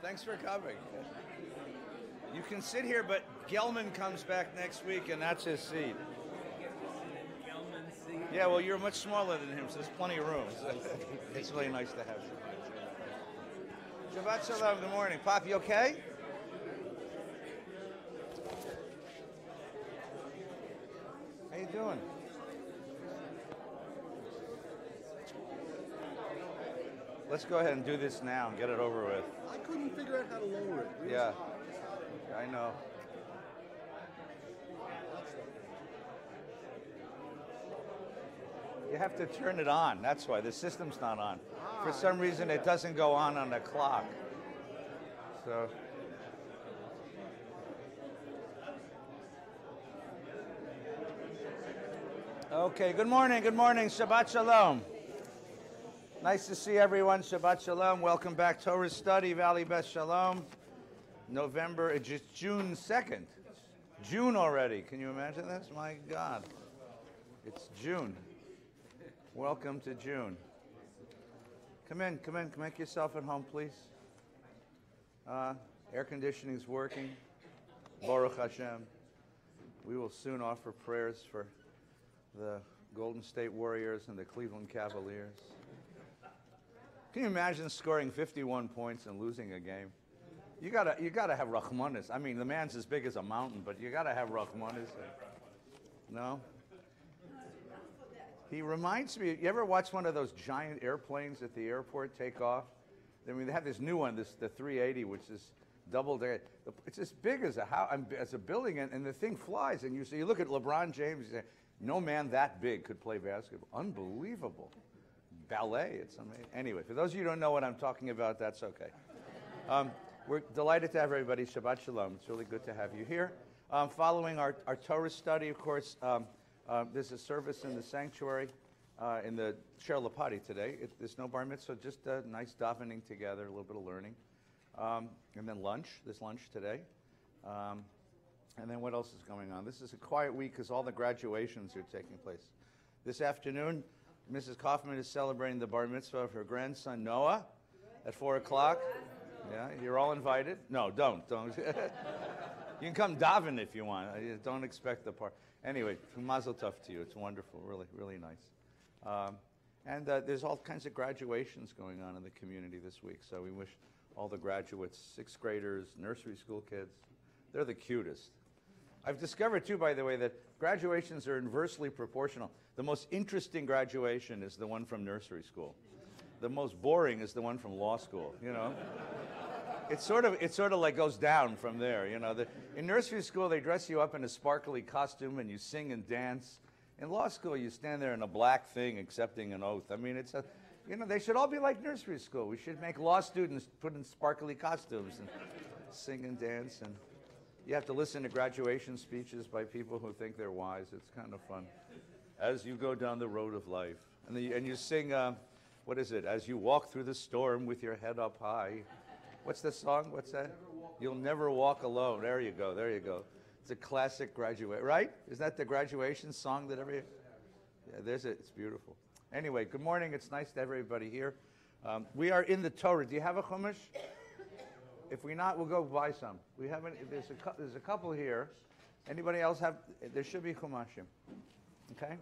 Thanks for coming. You can sit here, but Gelman comes back next week, and that's his seat. Gelman's seat? Yeah, well, you're much smaller than him, so there's plenty of room. So it's really nice to have you. Shabbat Shalom, good morning. Pop, you okay? How you doing? Let's go ahead and do this now and get it over with. I couldn't figure out how to lower it. Really? Yeah, I know. You have to turn it on. That's why the system's not on. For some reason, it doesn't go on the clock. So. Okay, good morning, Shabbat Shalom. Nice to see everyone, Shabbat Shalom. Welcome back, Torah Study, Valley Best Shalom. November, it's just June 2nd. June already, can you imagine this? My God, it's June. Welcome to June. Come in, make yourself at home, please. Air conditioning's working. Baruch Hashem. We will soon offer prayers for the Golden State Warriors and the Cleveland Cavaliers. Can you imagine scoring 51 points and losing a game? You gotta have Rahmanis. I mean, the man's as big as a mountain, but you gotta have Rahmanis. No? He reminds me, you ever watch one of those giant airplanes at the airport take off? I mean, they have this new one, the 380, which is double decker. It's as big as a house, as a building, and the thing flies. And you look at LeBron James, you say, no man that big could play basketball. Unbelievable. Ballet, it's amazing. Anyway, for those of you who don't know what I'm talking about, that's okay. We're delighted to have everybody. Shabbat Shalom. It's really good to have you here. Following our Torah study, of course, there's a service in the sanctuary in the Sher Lapati today. There's no bar mitzvah, just a nice davening together, a little bit of learning. And then lunch. There's lunch today. And then what else is going on? This is a quiet week because all the graduations are taking place. This afternoon, Mrs. Kaufman is celebrating the bar mitzvah of her grandson, Noah, at 4 o'clock. Yeah, you're all invited. No, don't. You can come daven if you want. Don't expect the part. Anyway, mazel tov to you. It's wonderful, really, really nice. And there's all kinds of graduations going on in the community this week. So we wish all the graduates, 6th graders, nursery school kids, they're the cutest. I've discovered, too, by the way, that graduations are inversely proportional. The most interesting graduation is the one from nursery school. The most boring is the one from law school, you know. It sort of like goes down from there, you know. In nursery school, they dress you up in a sparkly costume and you sing and dance. In law school, you stand there in a black thing accepting an oath. I mean, they should all be like nursery school. We should make law students put in sparkly costumes and sing and dance. And you have to listen to graduation speeches by people who think they're wise. It's kind of fun. As you go down the road of life. And you sing, what is it? As you walk through the storm with your head up high. What's the song? What's that? You'll never walk alone. There you go. It's a classic graduate, right? Is that the graduation song that yeah, there's it. It's beautiful. Anyway, good morning. It's nice to have everybody here. We are in the Torah. Do you have a chumash? If we not, we'll go buy some. We haven't. There's a couple here. Anybody else have? There should be chumashim. Okay.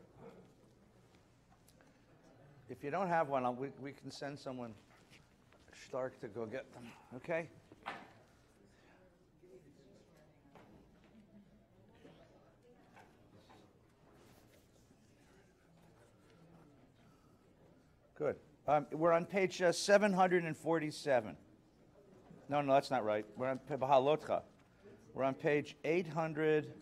If you don't have one, we can send someone Stark to go get them. Okay. Good. We're on page 747. No, that's not right. We're on bhaalotcha. We're on page 800.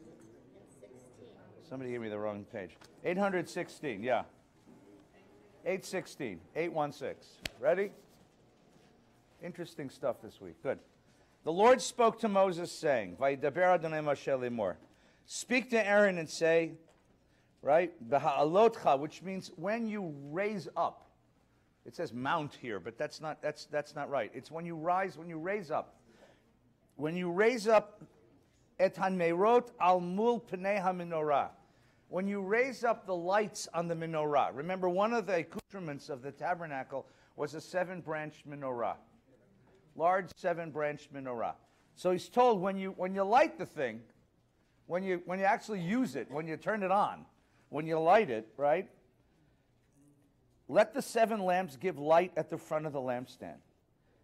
Somebody gave me the wrong page. 816, yeah. 816, 816. Ready? Interesting stuff this week. Good. The Lord spoke to Moses, saying, Vaydaber Adonai Moshe lemor. Speak to Aaron and say, right? Bhaalotcha, which means when you raise up. It says mount here, but that's not right. It's when you raise up. When you raise up et hanmeirot al mul pnei hamenorah. When you raise up the lights on the menorah. Remember, one of the accoutrements of the tabernacle was a 7-branch menorah. large 7-branch menorah. So he's told when you light the thing, when you actually use it, when you turn it on, when you light it, right? Let the 7 lamps give light at the front of the lampstand.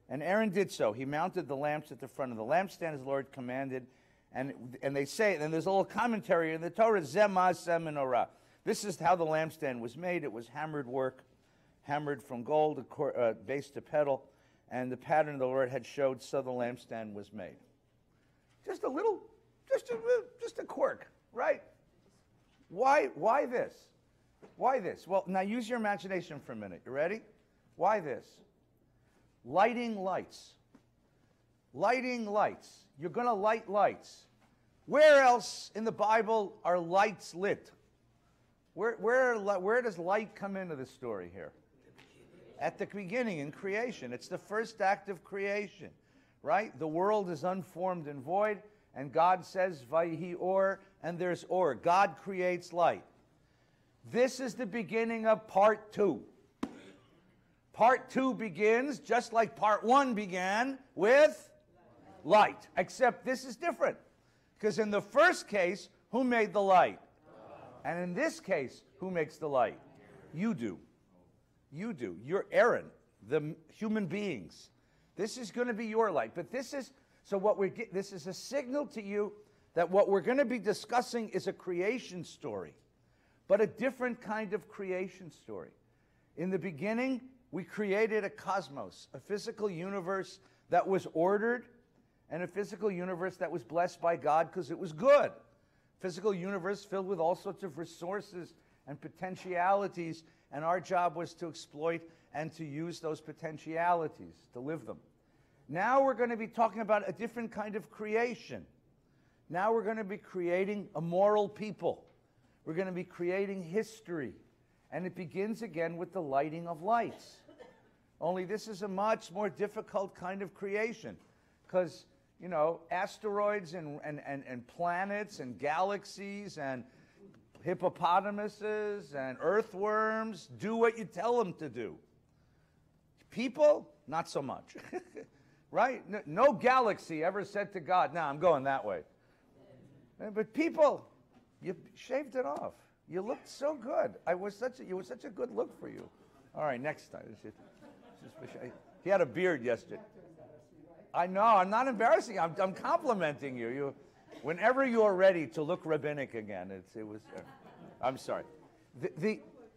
And Aaron did so. He mounted the lamps at the front of the lampstand as the Lord commanded. And they say, and there's a little commentary in the Torah, Zemah Sem Menorah. This is how the lampstand was made. It was hammered work, hammered from gold, base to pedal, and the pattern the Lord had showed, so the lampstand was made. Just a little, just a quirk, right? Why this? Why this? Well, now use your imagination for a minute. You ready? Why this? Lighting lights. Lighting lights. You're going to light lights. Where else in the Bible are lights lit? Where does light come into the story here? At the beginning, in creation. It's the first act of creation, right? The world is unformed and void, and God says, Vayhi or, and there's or. God creates light. This is the beginning of part 2. Part 2 begins just like part 1 began with light, except this is different. Because in the first case, who made the light? And in this case, who makes the light? You do. You do. You're Aaron, the human beings. This is going to be your light. But this is, so what this is a signal to you that what we're going to be discussing is a creation story, but a different kind of creation story. In the beginning, we created a cosmos, a physical universe that was ordered, and a physical universe that was blessed by God because it was good. Physical universe filled with all sorts of resources and potentialities, and our job was to exploit and to use those potentialities, to live them. Now we're going to be talking about a different kind of creation. Now we're going to be creating a moral people. We're going to be creating history. And it begins again with the lighting of lights. Only this is a much more difficult kind of creation. Because, you know, asteroids and planets and galaxies and hippopotamuses and earthworms do what you tell them to do. People, not so much. Right? No galaxy ever said to God, "No, I'm going that way." But people, you shaved it off. You looked so good. You was such a good look for you. All right, next time. He had a beard yesterday. I know. I'm not embarrassing. I'm complimenting you. Whenever you are ready to look rabbinic again, it was. I'm sorry.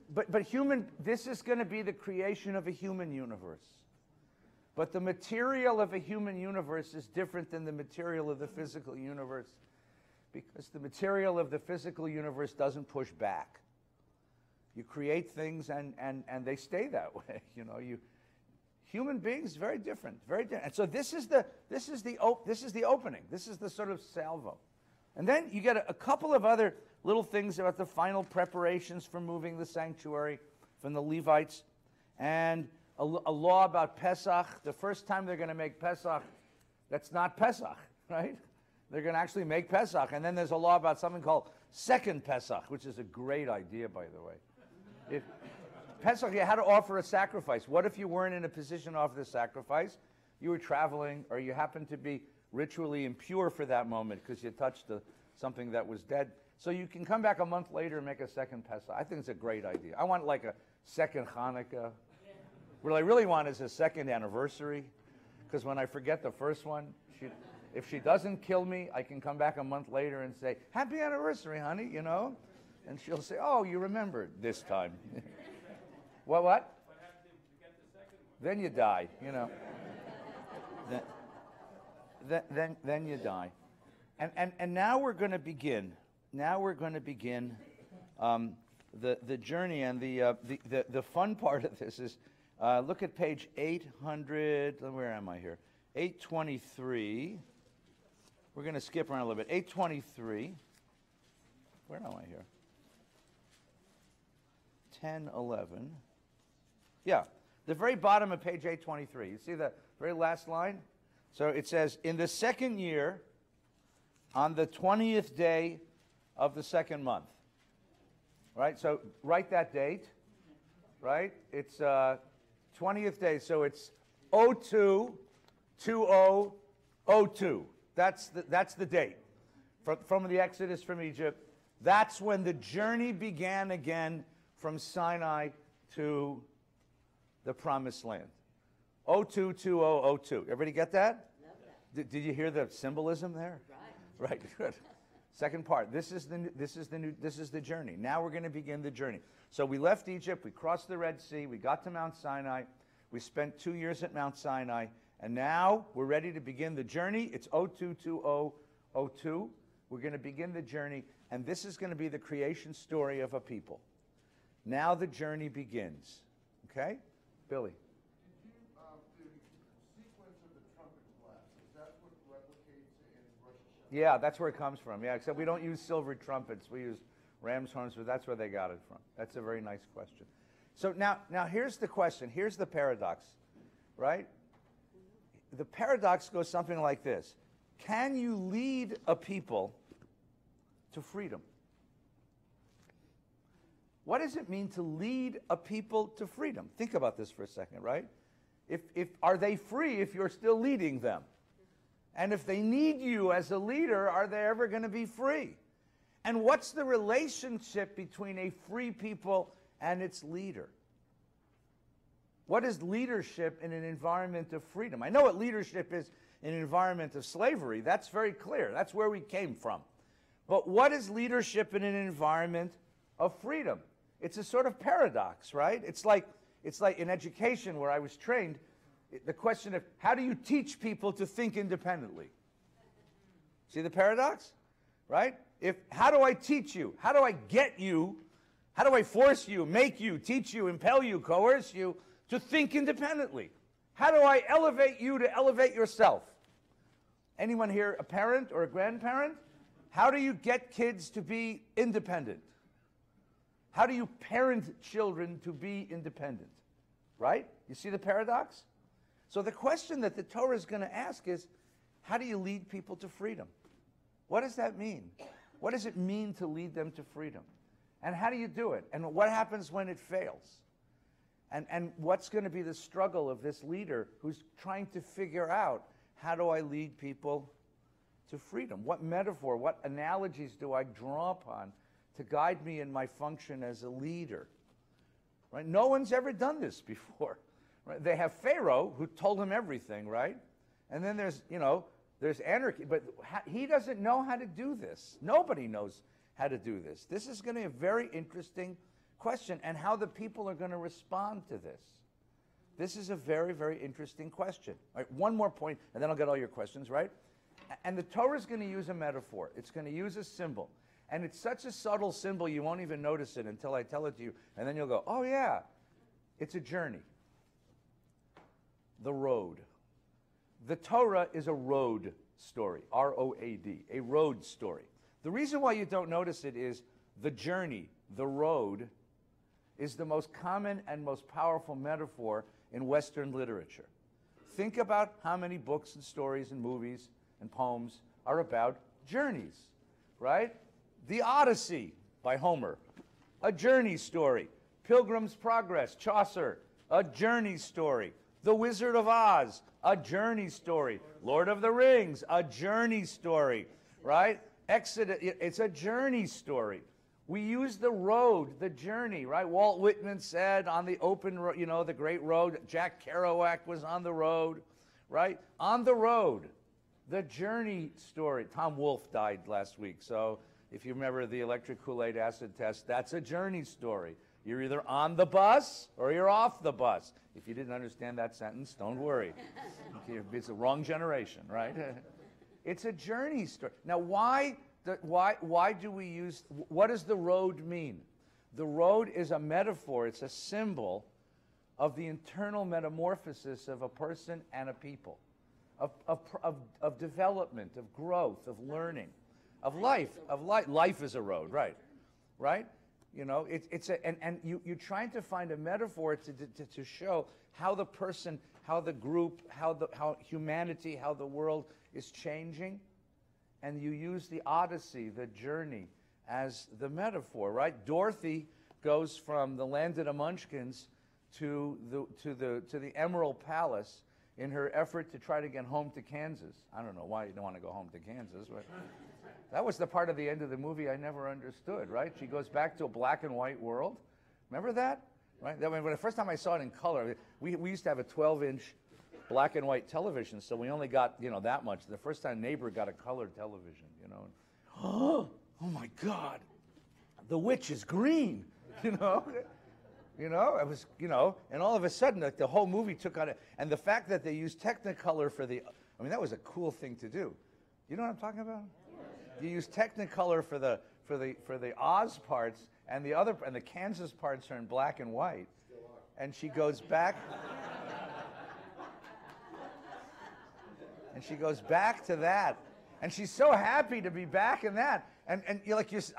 But human. This is going to be the creation of a human universe. But the material of a human universe is different than the material of the physical universe, because the material of the physical universe doesn't push back. You create things and they stay that way. You know, human beings very different, very different. And so this is the opening. This is the sort of salvo, and then you get a couple of other little things about the final preparations for moving the sanctuary from the Levites, and a law about Pesach. The first time they're going to make Pesach, that's not Pesach, right? They're going to actually make Pesach. And then there's a law about something called second Pesach, which is a great idea, by the way. Pesach, you had to offer a sacrifice. What if you weren't in a position to offer the sacrifice? You were traveling, or you happened to be ritually impure for that moment because you touched something that was dead. So you can come back a month later and make a second Pesach. I think it's a great idea. I want like a second Hanukkah. What I really want is a second anniversary, because when I forget the first one, if she doesn't kill me, I can come back a month later and say, "Happy anniversary, honey," you know? And she'll say, "Oh, you remembered this time." What? What happens if you get the second one? Then you die, you know. then you die. And now we're going to begin. Now we're going to begin the journey, and the fun part of this is, look at page 800, where am I here? 823. We're going to skip around a little bit. 823. Where am I here? 1011. Yeah, the very bottom of page 823. You see the very last line? So it says, in the second year, on the 20th day of the second month. Right? So write that date. Right? It's 20th day. So it's 02 2002. That's the date. From the Exodus from Egypt. That's when the journey began again from Sinai to the Promised Land. 2002. Everybody get that? Did you hear the symbolism there? Right, good. Second part. This is the journey. Now we're going to begin the journey. So we left Egypt, we crossed the Red Sea, we got to Mount Sinai, we spent 2 years at Mount Sinai, and now we're ready to begin the journey. It's 022002. We're going to begin the journey, and this is going to be the creation story of a people. Now the journey begins. Okay? Billy. Yeah, that's where it comes from. Yeah, except we don't use silver trumpets. We use ram's horns, but that's where they got it from. That's a very nice question. So now here's the question. Here's the paradox, right? The paradox goes something like this. Can you lead a people to freedom? What does it mean to lead a people to freedom? Think about this for a second, right? Are they free if you're still leading them? And if they need you as a leader, are they ever going to be free? And what's the relationship between a free people and its leader? What is leadership in an environment of freedom? I know what leadership is in an environment of slavery. That's very clear. That's where we came from. But what is leadership in an environment of freedom? It's a sort of paradox, right? It's like in education where I was trained, the question of how do you teach people to think independently? See the paradox? Right? How do I teach you? How do I get you? How do I force you, make you, teach you, impel you, coerce you to think independently? How do I elevate you to elevate yourself? Anyone here a parent or a grandparent? How do you get kids to be independent? How do you parent children to be independent? Right? You see the paradox? So the question that the Torah is going to ask is, how do you lead people to freedom? What does that mean? What does it mean to lead them to freedom? And how do you do it? And what happens when it fails? And what's going to be the struggle of this leader who's trying to figure out, how do I lead people to freedom? What metaphor, what analogies do I draw upon to guide me in my function as a leader? Right? No one's ever done this before. Right? They have Pharaoh who told him everything, right? And then there's anarchy, but he doesn't know how to do this. Nobody knows how to do this. This is going to be a very interesting question, and how the people are going to respond to this. This is a very, very interesting question. All right, one more point, and then I'll get all your questions, right? And the Torah is going to use a metaphor. It's going to use a symbol. And it's such a subtle symbol, you won't even notice it until I tell it to you. And then you'll go, oh, yeah, it's a journey. The road. The Torah is a road story, R-O-A-D, a road story. The reason why you don't notice it is the journey, the road, is the most common and most powerful metaphor in Western literature. Think about how many books and stories and movies and poems are about journeys, right? The Odyssey by Homer, a journey story. Pilgrim's Progress, Chaucer, a journey story. The Wizard of Oz, a journey story. Lord of the Rings, a journey story, right? Exodus, it's a journey story. We use the road, the journey, right? Walt Whitman said on the open road, the great road. Jack Kerouac was on the road, right? On the road, the journey story. Tom Wolfe died last week, so if you remember the electric Kool-Aid acid test, that's a journey story. You're either on the bus or you're off the bus. If you didn't understand that sentence, don't worry. It's the wrong generation, right? It's a journey story. Now, why do we use, what does the road mean? The road is a metaphor, it's a symbol of the internal metamorphosis of a person and a people, of development, of growth, of learning, of life. Life is a road, right? Right? You're trying to find a metaphor to show how the person, how the group, how humanity, how the world is changing. And you use the Odyssey, the journey, as the metaphor, right? Dorothy goes from the land of the Munchkins to the Emerald Palace, in her effort to try to get home to Kansas. I don't know why you don't want to go home to Kansas, but that was the part of the end of the movie I never understood, right? She goes back to a black and white world. Remember that? Right? When the first time I saw it in color, we used to have a 12-inch black and white television, so we only got, that much. The first time neighbor got a color television, Oh my God, the witch is green, it was, and all of a sudden, like, the whole movie took on it. And the fact that they used Technicolor that was a cool thing to do. You know what I'm talking about? You use Technicolor for the Oz parts, and the Kansas parts are in black and white. And she goes back. And she goes back to that. And she's so happy to be back in that. And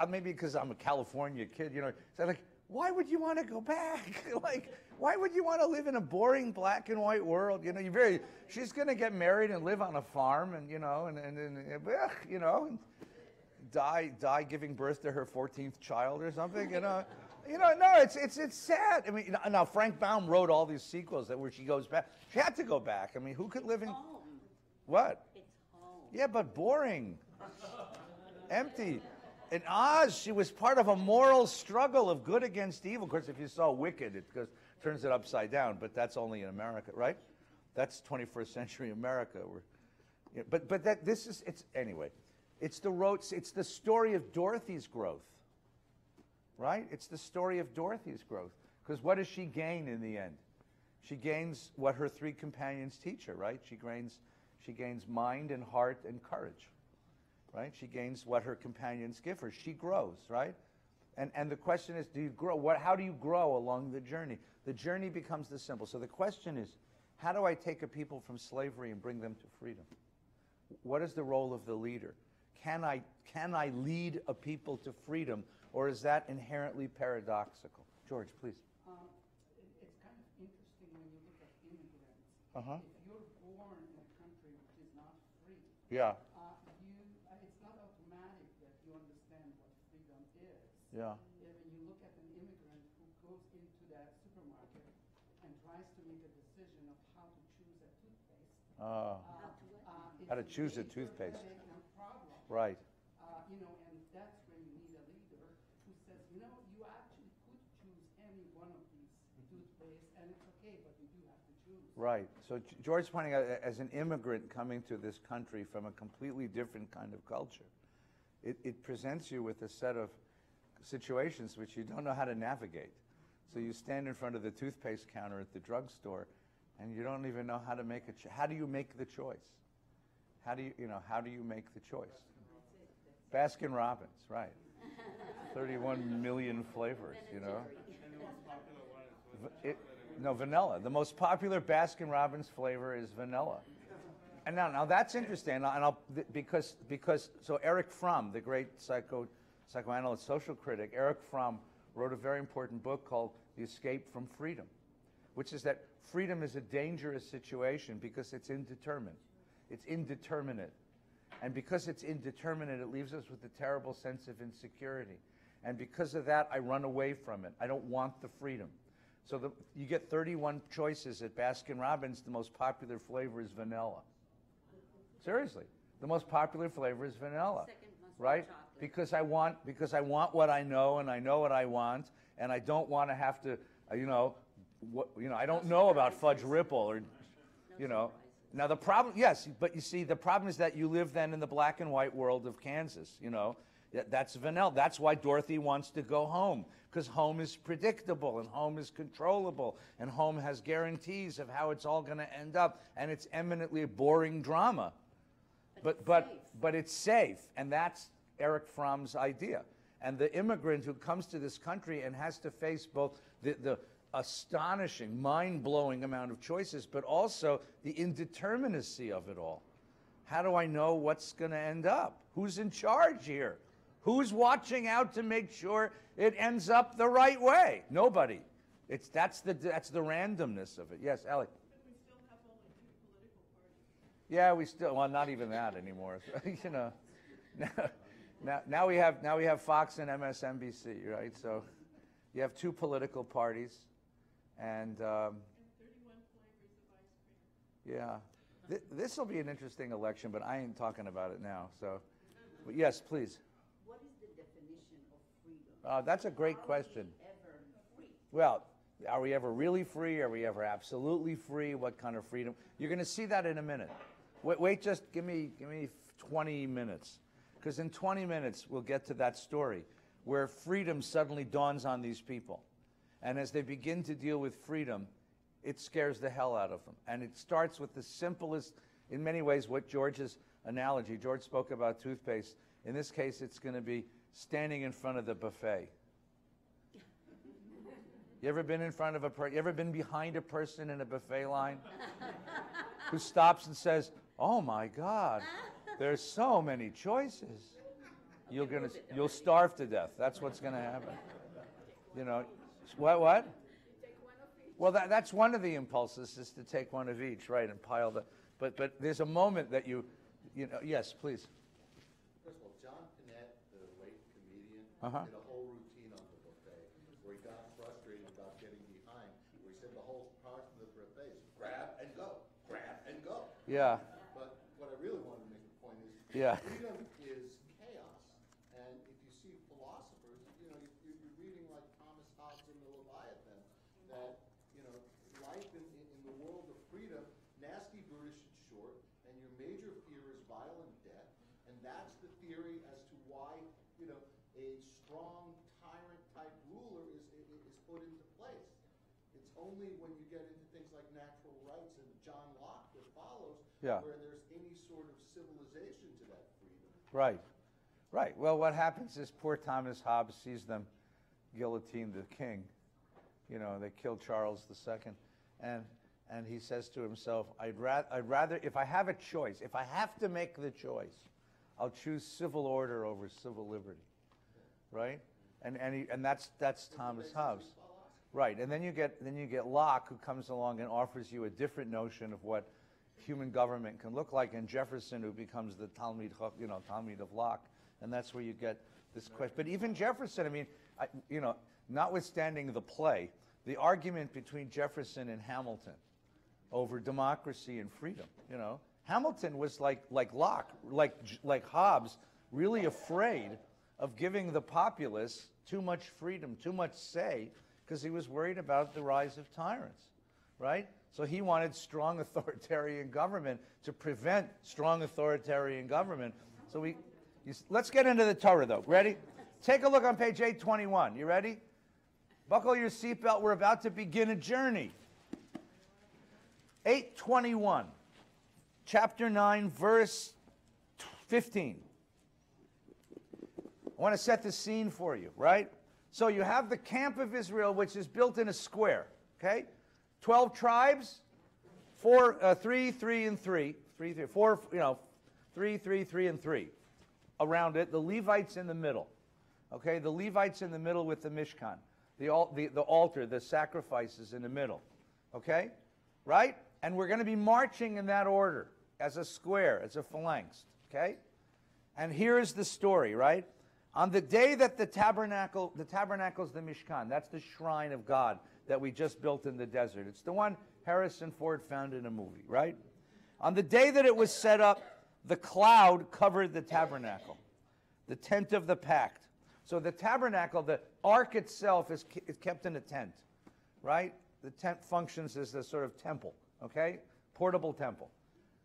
maybe because I'm a California kid, so like, why would you want to go back? Like, why would you want to live in a boring black and white world? She's going to get married and live on a farm and, and die giving birth to her 14th child or something, No, it's sad. I mean, now Frank Baum wrote all these sequels where she goes back. She had to go back. I mean, who could live in... Home. What? It's home. Yeah, but boring. Empty. In Oz, she was part of a moral struggle of good against evil. Of course, if you saw Wicked, it turns it upside down, but that's only in America, right? That's 21st century America. Anyway. It's the story of Dorothy's growth, right? It's the story of Dorothy's growth. Because what does she gain in the end? She gains what her three companions teach her, right? She gains mind and heart and courage, right? She gains what her companions give her. She grows, right? And the question is, do you grow? How do you grow along the journey? The journey becomes the symbol. So the question is, how do I take a people from slavery and bring them to freedom? What is the role of the leader? Can I lead a people to freedom, or is that inherently paradoxical? George, please. It's kind of interesting when you look at immigrants. Uh-huh. If you're born in a country which is not free, Yeah. It's not automatic that you understand what freedom is. Yeah. When you look at an immigrant who goes into that supermarket and tries to make a decision of how to choose a toothpaste. How to choose a toothpaste. Problem. Right. And that's where you need a leader who says, you actually could choose any one of these toothpaste, and it's okay, but you do have to choose. Right. So George's pointing out, as an immigrant coming to this country from a completely different kind of culture, it presents you with a set of situations which you don't know how to navigate. So you stand in front of the toothpaste counter at the drugstore, and you don't even know how to make how do you make the choice? How do you make the choice? Baskin Robbins, right. 31 million flavors, vanilla. The most popular Baskin Robbins flavor is vanilla. And now that's interesting. Because Erich Fromm, the great psychoanalyst, social critic, Erich Fromm wrote a very important book called The Escape from Freedom, which is that freedom is a dangerous situation because it's indeterminate. It's indeterminate. And because it's indeterminate, it leaves us with a terrible sense of insecurity. And because of that, I run away from it. I don't want the freedom. So you get 31 choices at Baskin Robbins. The most popular flavor is vanilla. Seriously. The most popular flavor is vanilla. Second must be right? chocolate. Because I want what I know, and I know what I want, and I don't want to have to, I don't know about Fudge Ripple or, Now the problem, yes, but you see, the problem is that you live then in the black and white world of Kansas, That's vanilla. That's why Dorothy wants to go home, because home is predictable, and home is controllable, and home has guarantees of how it's all going to end up, and it's eminently a boring drama. But it's safe, and that's Erich Fromm's idea. And the immigrant who comes to this country and has to face both the astonishing, mind-blowing amount of choices, but also the indeterminacy of it all. How do I know what's going to end up? Who's in charge here? Who's watching out to make sure it ends up the right way? Nobody. That's the randomness of it. Yes, Ellie. But we still have only 2 political parties. Yeah, well, not even that anymore. Now we have Fox and MSNBC, right? So you have 2 political parties, and 31 flavors of ice cream. Yeah. This will be an interesting election, but I ain't talking about it now. So, but yes, please. What is the definition of freedom? That's a great question. Are we ever free? Well, are we ever really free? Are we ever absolutely free? What kind of freedom? You're going to see that in a minute. Wait, just give me 20 minutes. Because in 20 minutes, we'll get to that story where freedom suddenly dawns on these people. And as they begin to deal with freedom, it scares the hell out of them. And it starts with the simplest, in many ways, what George's analogy, George spoke about toothpaste. In this case, it's going to be standing in front of the buffet. You ever been in front of you ever been behind a person in a buffet line who stops and says, "Oh my God, there's so many choices." You'll starve to death. That's what's going to happen. You know, what? Well, that's one of the impulses, is to take one of each, right, and pile the. But there's a moment that you know. Yes, please. First of all, John Pinette, the late comedian, Uh-huh. did a whole routine on the buffet where he got frustrated about getting behind, where he said the whole part of the buffet is grab and go, grab and go. Yeah. But what I really wanted to make a point is Yeah. freedom is chaos. And if you see philosophers, you know, you're reading like Thomas Hobbes and the Leviathan, that, you know, life in the world of freedom, nasty, brutish, and short, and your major fear is violent death. And that's the theory as to why, you know, a strong tyrant-type ruler is put into place. It's only when you get into things like natural rights and John Locke that follows, Yeah. where there's any sort of civilization to that freedom. Right. Right. Well, what happens is poor Thomas Hobbes sees them guillotine the king. You know, they killed Charles II, and he says to himself, I'd rather, if I have a choice, if I have to make the choice, I'll choose civil order over civil liberty. Right? And that's Thomas Hobbes. Right. And then you get Locke, who comes along and offers you a different notion of what human government can look like, and Jefferson, who becomes the Talmud of Locke, and that's where you get this question. But even Jefferson, I mean, notwithstanding the play, the argument between Jefferson and Hamilton over democracy and freedom, you know, Hamilton was like Locke, like Hobbes, really afraid of giving the populace too much freedom, too much say, because he was worried about the rise of tyrants, right? So he wanted strong authoritarian government to prevent strong authoritarian government. So let's get into the Torah, though. Ready? Take a look on page 821. You ready? Buckle your seatbelt. We're about to begin a journey. 821, chapter 9, verse 15. I want to set the scene for you, right? So you have the camp of Israel, which is built in a square, okay? 12 tribes, 3, 3, and 3. 3, 3, 4, 3, 3, 3, and 3. Around it, the Levites in the middle, okay? The Levites in the middle with the Mishkan. The altar, the sacrifices in the middle, okay? Right? And we're going to be marching in that order, as a square, as a phalanx, okay? And here's the story, right? On the day that the tabernacle's the Mishkan, that's the shrine of God that we just built in the desert. It's the one Harrison Ford found in a movie, right? On the day that it was set up, the cloud covered the tabernacle, the tent of the pact. So the tabernacle, the ark itself is kept in a tent, right? The tent functions as a sort of temple, okay? Portable temple.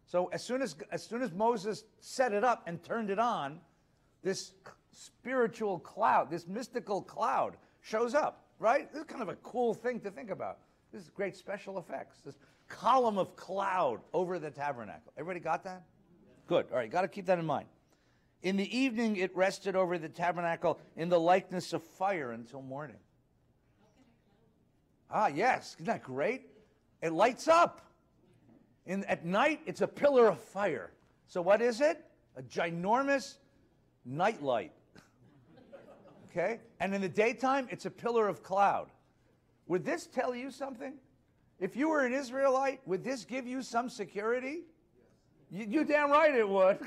So as soon as Moses set it up and turned it on, this spiritual cloud, this mystical cloud shows up, right? This is kind of a cool thing to think about. This is great special effects. This column of cloud over the tabernacle. Everybody got that? Good. All right, got to keep that in mind. In the evening, it rested over the tabernacle in the likeness of fire until morning. Ah, yes. Isn't that great? It lights up. At night, it's a pillar of fire. So what is it? A ginormous nightlight. Okay? And in the daytime, it's a pillar of cloud. Would this tell you something? If you were an Israelite, would this give you some security? You damn right it would.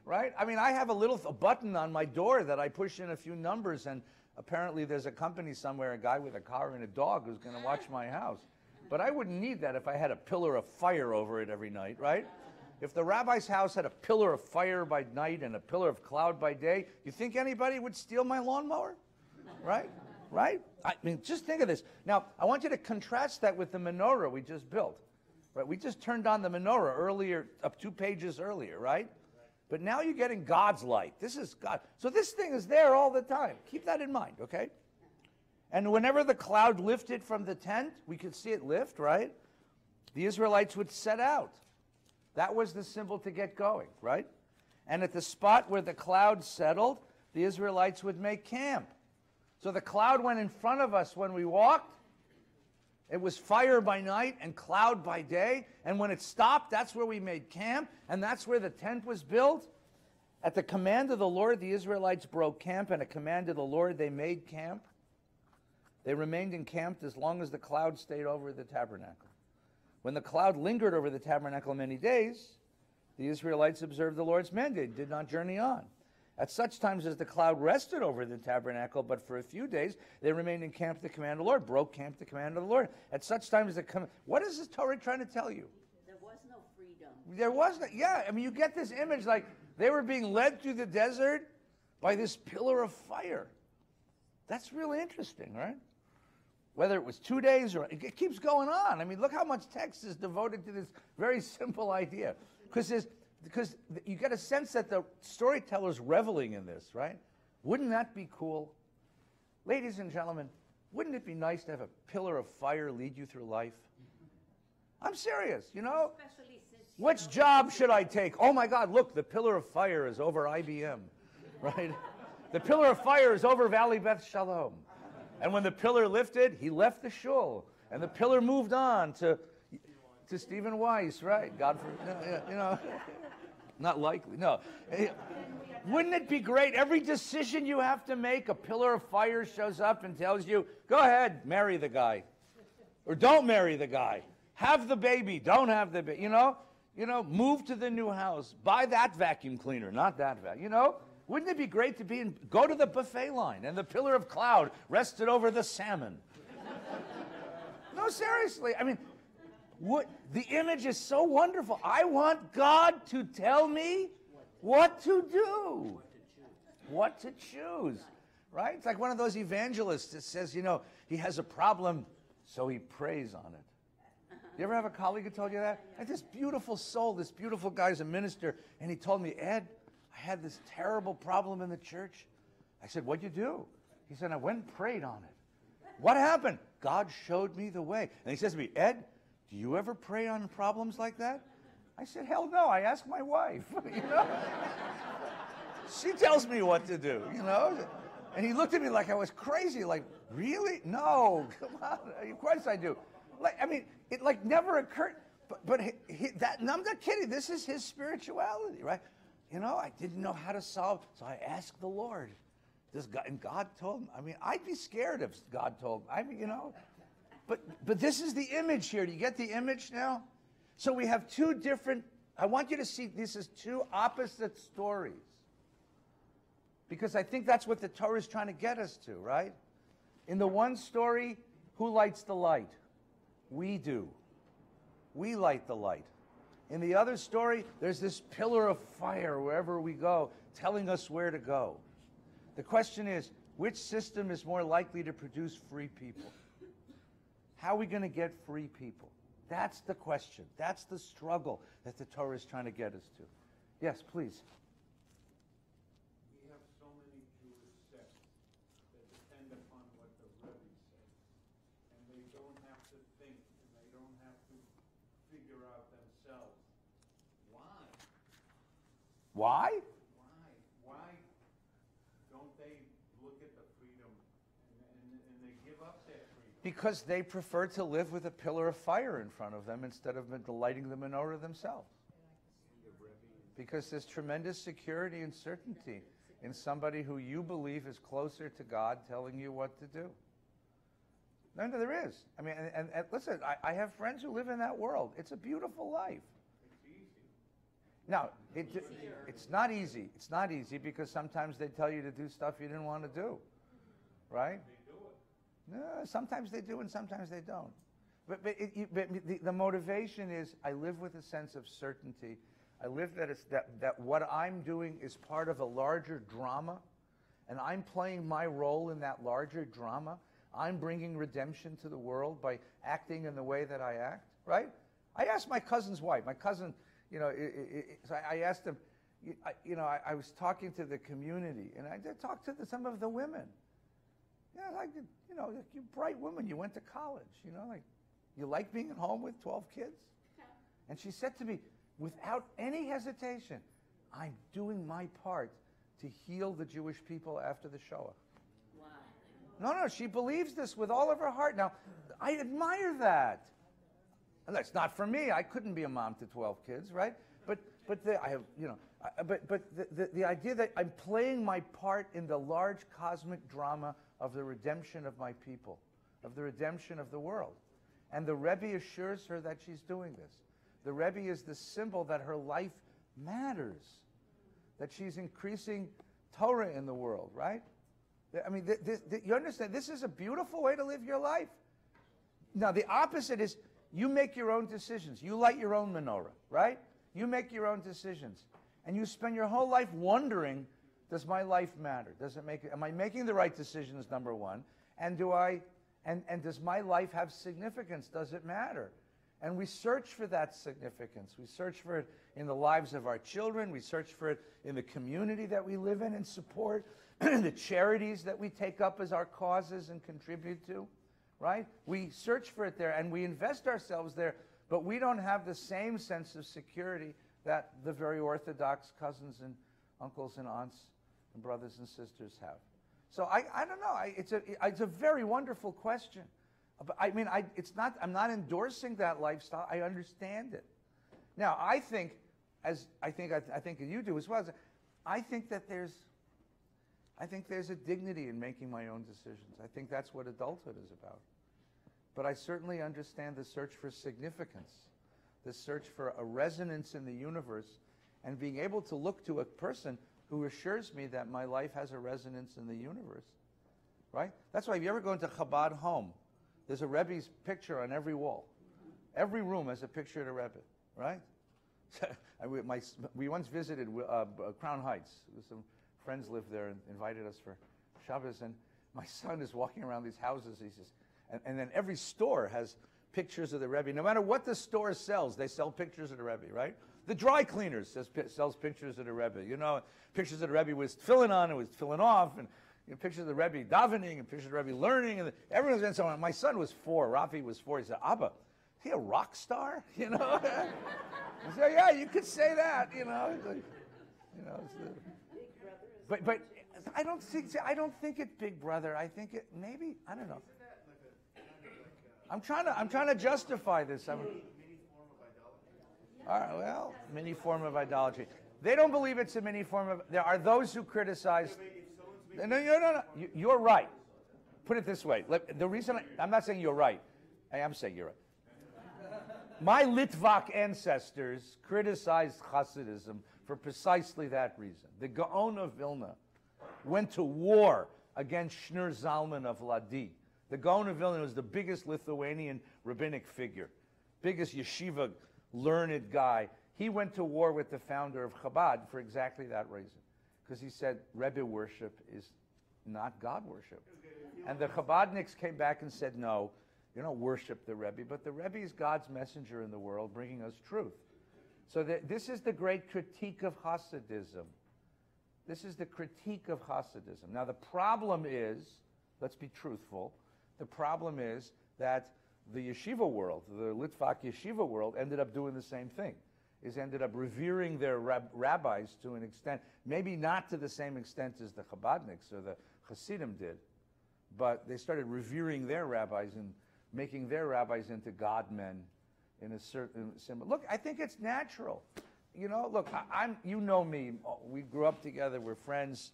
Right? I mean, I have a button on my door that I push in a few numbers, and apparently there's a company somewhere, a guy with a car and a dog who's going to watch my house. But I wouldn't need that if I had a pillar of fire over it every night, right? If the rabbi's house had a pillar of fire by night and a pillar of cloud by day, you think anybody would steal my lawnmower? Right? Right? I mean, just think of this. Now, I want you to contrast that with the menorah we just built. Right? We just turned on the menorah earlier, up 2 pages earlier, right? But now you're getting God's light. This is God. So this thing is there all the time. Keep that in mind, okay? And whenever the cloud lifted from the tent, we could see it lift, right? The Israelites would set out. That was the symbol to get going, right? And at the spot where the cloud settled, the Israelites would make camp. So the cloud went in front of us when we walked. It was fire by night and cloud by day. And when it stopped, that's where we made camp. And that's where the tent was built. At the command of the Lord, the Israelites broke camp. And at command of the Lord, they made camp. They remained encamped as long as the cloud stayed over the tabernacle. When the cloud lingered over the tabernacle many days, the Israelites observed the Lord's mandate, did not journey on. At such times as the cloud rested over the tabernacle, but for a few days, they remained encamped at the command of the Lord, broke camp at the command of the Lord. At such times as what is this Torah trying to tell you? There was no freedom. There was no, yeah, I mean, you get this image like they were being led through the desert by this pillar of fire. That's really interesting, right? Whether it was 2 days or it keeps going on. I mean, look how much text is devoted to this very simple idea. Because you get a sense that the storyteller's reveling in this, right? Wouldn't that be cool? Ladies and gentlemen, wouldn't it be nice to have a pillar of fire lead you through life? I'm serious, you know? Especially since Which job should I take? Oh my God, look, the pillar of fire is over IBM, right? The pillar of fire is over Valley Beth Shalom. And when the pillar lifted, he left the shul. And the pillar moved on to Stephen Weiss, right? God for, you know, not likely, no. Wouldn't it be great? Every decision you have to make, a pillar of fire shows up and tells you, go ahead, marry the guy. Or don't marry the guy. Have the baby, don't have the baby, you know, move to the new house. Buy that vacuum cleaner, not that vacuum, you know? Wouldn't it be great to go to the buffet line and the pillar of cloud rested over the salmon? No, seriously. I mean, the image is so wonderful. I want God to tell me what to do, what to choose, right? It's like one of those evangelists that says, he has a problem, so he prays on it. You ever have a colleague who told you that? I had this beautiful soul, this beautiful guy's a minister, and he told me, Ed, I had this terrible problem in the church. I said, what'd you do? He said, I went and prayed on it. What happened? God showed me the way. And he says to me, Ed, do you ever pray on problems like that? I said, hell no, I ask my wife, She tells me what to do, And he looked at me like I was crazy, like, really? No, come on, of course I do. It never occurred, but and I'm not kidding, this is his spirituality, right? I didn't know how to solve, so I asked the Lord. And God told me. I'd be scared if God told me. But this is the image here. Do you get the image now? So we have two different, I want you to see this as two opposite stories. Because I think that's what the Torah is trying to get us to, right? In the one story, who lights the light? We do. We light the light. In the other story, there's this pillar of fire wherever we go, telling us where to go. The question is, which system is more likely to produce free people? How are we going to get free people? That's the question. That's the struggle that the Torah is trying to get us to. Yes, please. We have so many Jewish sects that depend upon what the Rebbe says. And they don't have to think, and they don't have to figure out themselves. Why? Why? Why don't they look at the freedom and they give up their freedom? Because they prefer to live with a pillar of fire in front of them instead of lighting the menorah themselves. Because there's tremendous security and certainty in somebody who you believe is closer to God telling you what to do. No, there is. And listen, I have friends who live in that world. It's a beautiful life. It's easy. Now, it's not easy. It's not easy because sometimes they tell you to do stuff you didn't want to do, right? They do it. No, sometimes they do and sometimes they don't. the motivation is I live with a sense of certainty. I live that what I'm doing is part of a larger drama, and I'm playing my role in that larger drama. I'm bringing redemption to the world by acting in the way that I act, right? I asked my cousin's wife. My cousin, so I asked him, I was talking to the community, and I did talk to some of the women. You bright woman, you went to college, you like being at home with 12 kids? And she said to me, without any hesitation, I'm doing my part to heal the Jewish people after the Shoah. Wow. No, she believes this with all of her heart. Now, I admire that. And that's not for me. I couldn't be a mom to 12 kids, right? But the idea that I'm playing my part in the large cosmic drama of the redemption of my people, of the redemption of the world. And the Rebbe assures her that she's doing this. The Rebbe is the symbol that her life matters, that she's increasing Torah in the world, right? I mean, you understand, this is a beautiful way to live your life. Now, the opposite is you make your own decisions. You light your own menorah, right? You make your own decisions. And you spend your whole life wondering, does my life matter? Am I making the right decisions, number one? And does my life have significance? Does it matter? And we search for that significance. We search for it in the lives of our children. We search for it in the community that we live in and support, the charities that we take up as our causes and contribute to, right? We search for it there and we invest ourselves there, but we don't have the same sense of security that the very Orthodox cousins and uncles and aunts and brothers and sisters have. So I don't know. It's a very wonderful question. But I mean, I'm not endorsing that lifestyle. I understand it. Now, I think you do as well. I think there's a dignity in making my own decisions. I think that's what adulthood is about. But I certainly understand the search for significance, the search for a resonance in the universe, and being able to look to a person who assures me that my life has a resonance in the universe, right? That's why if you ever go into Chabad home, there's a Rebbe's picture on every wall. Every room has a picture of the Rebbe, right? We once visited Crown Heights. Some friends lived there and invited us for Shabbos, and my son is walking around these houses. He says, and then every store has pictures of the Rebbe. No matter what the store sells, they sell pictures of the Rebbe, right? The dry cleaners sells pictures of the Rebbe. Pictures of the Rebbe with tefillin on and with tefillin off, and pictures of the Rebbe davening, and pictures of the Rebbe learning, and everyone's been so on. My son was 4, Rafi was 4. He said, "Abba, is he a rock star?" I said, "Yeah, you could say that." But I don't think it's Big Brother. I think it maybe, I don't know. I'm trying to justify this. Mini form of idolatry. All right, well, mini form of idolatry. They don't believe it's a mini form of. There are those who criticize. No. You're right. Put it this way. The reason I'm not saying you're right. I am saying you're right. My Litvak ancestors criticized Hasidism for precisely that reason. The Gaon of Vilna went to war against Shneur Zalman of Ladi. The Gaon of Vilna was the biggest Lithuanian rabbinic figure, biggest yeshiva learned guy. He went to war with the founder of Chabad for exactly that reason, because he said Rebbe worship is not God worship. And the Chabadniks came back and said, no, you don't worship the Rebbe, but the Rebbe is God's messenger in the world, bringing us truth. So this is the great critique of Hasidism. This is the critique of Hasidism. Now the problem is, let's be truthful, the problem is that the yeshiva world, the Litvak yeshiva world, ended up doing the same thing. Is ended up revering their rabbis to an extent, maybe not to the same extent as the Chabadniks or the Hasidim did, but they started revering their rabbis and making their rabbis into God men in a certain symbol. Look, I think it's natural. Look, you know me. We grew up together. We're friends.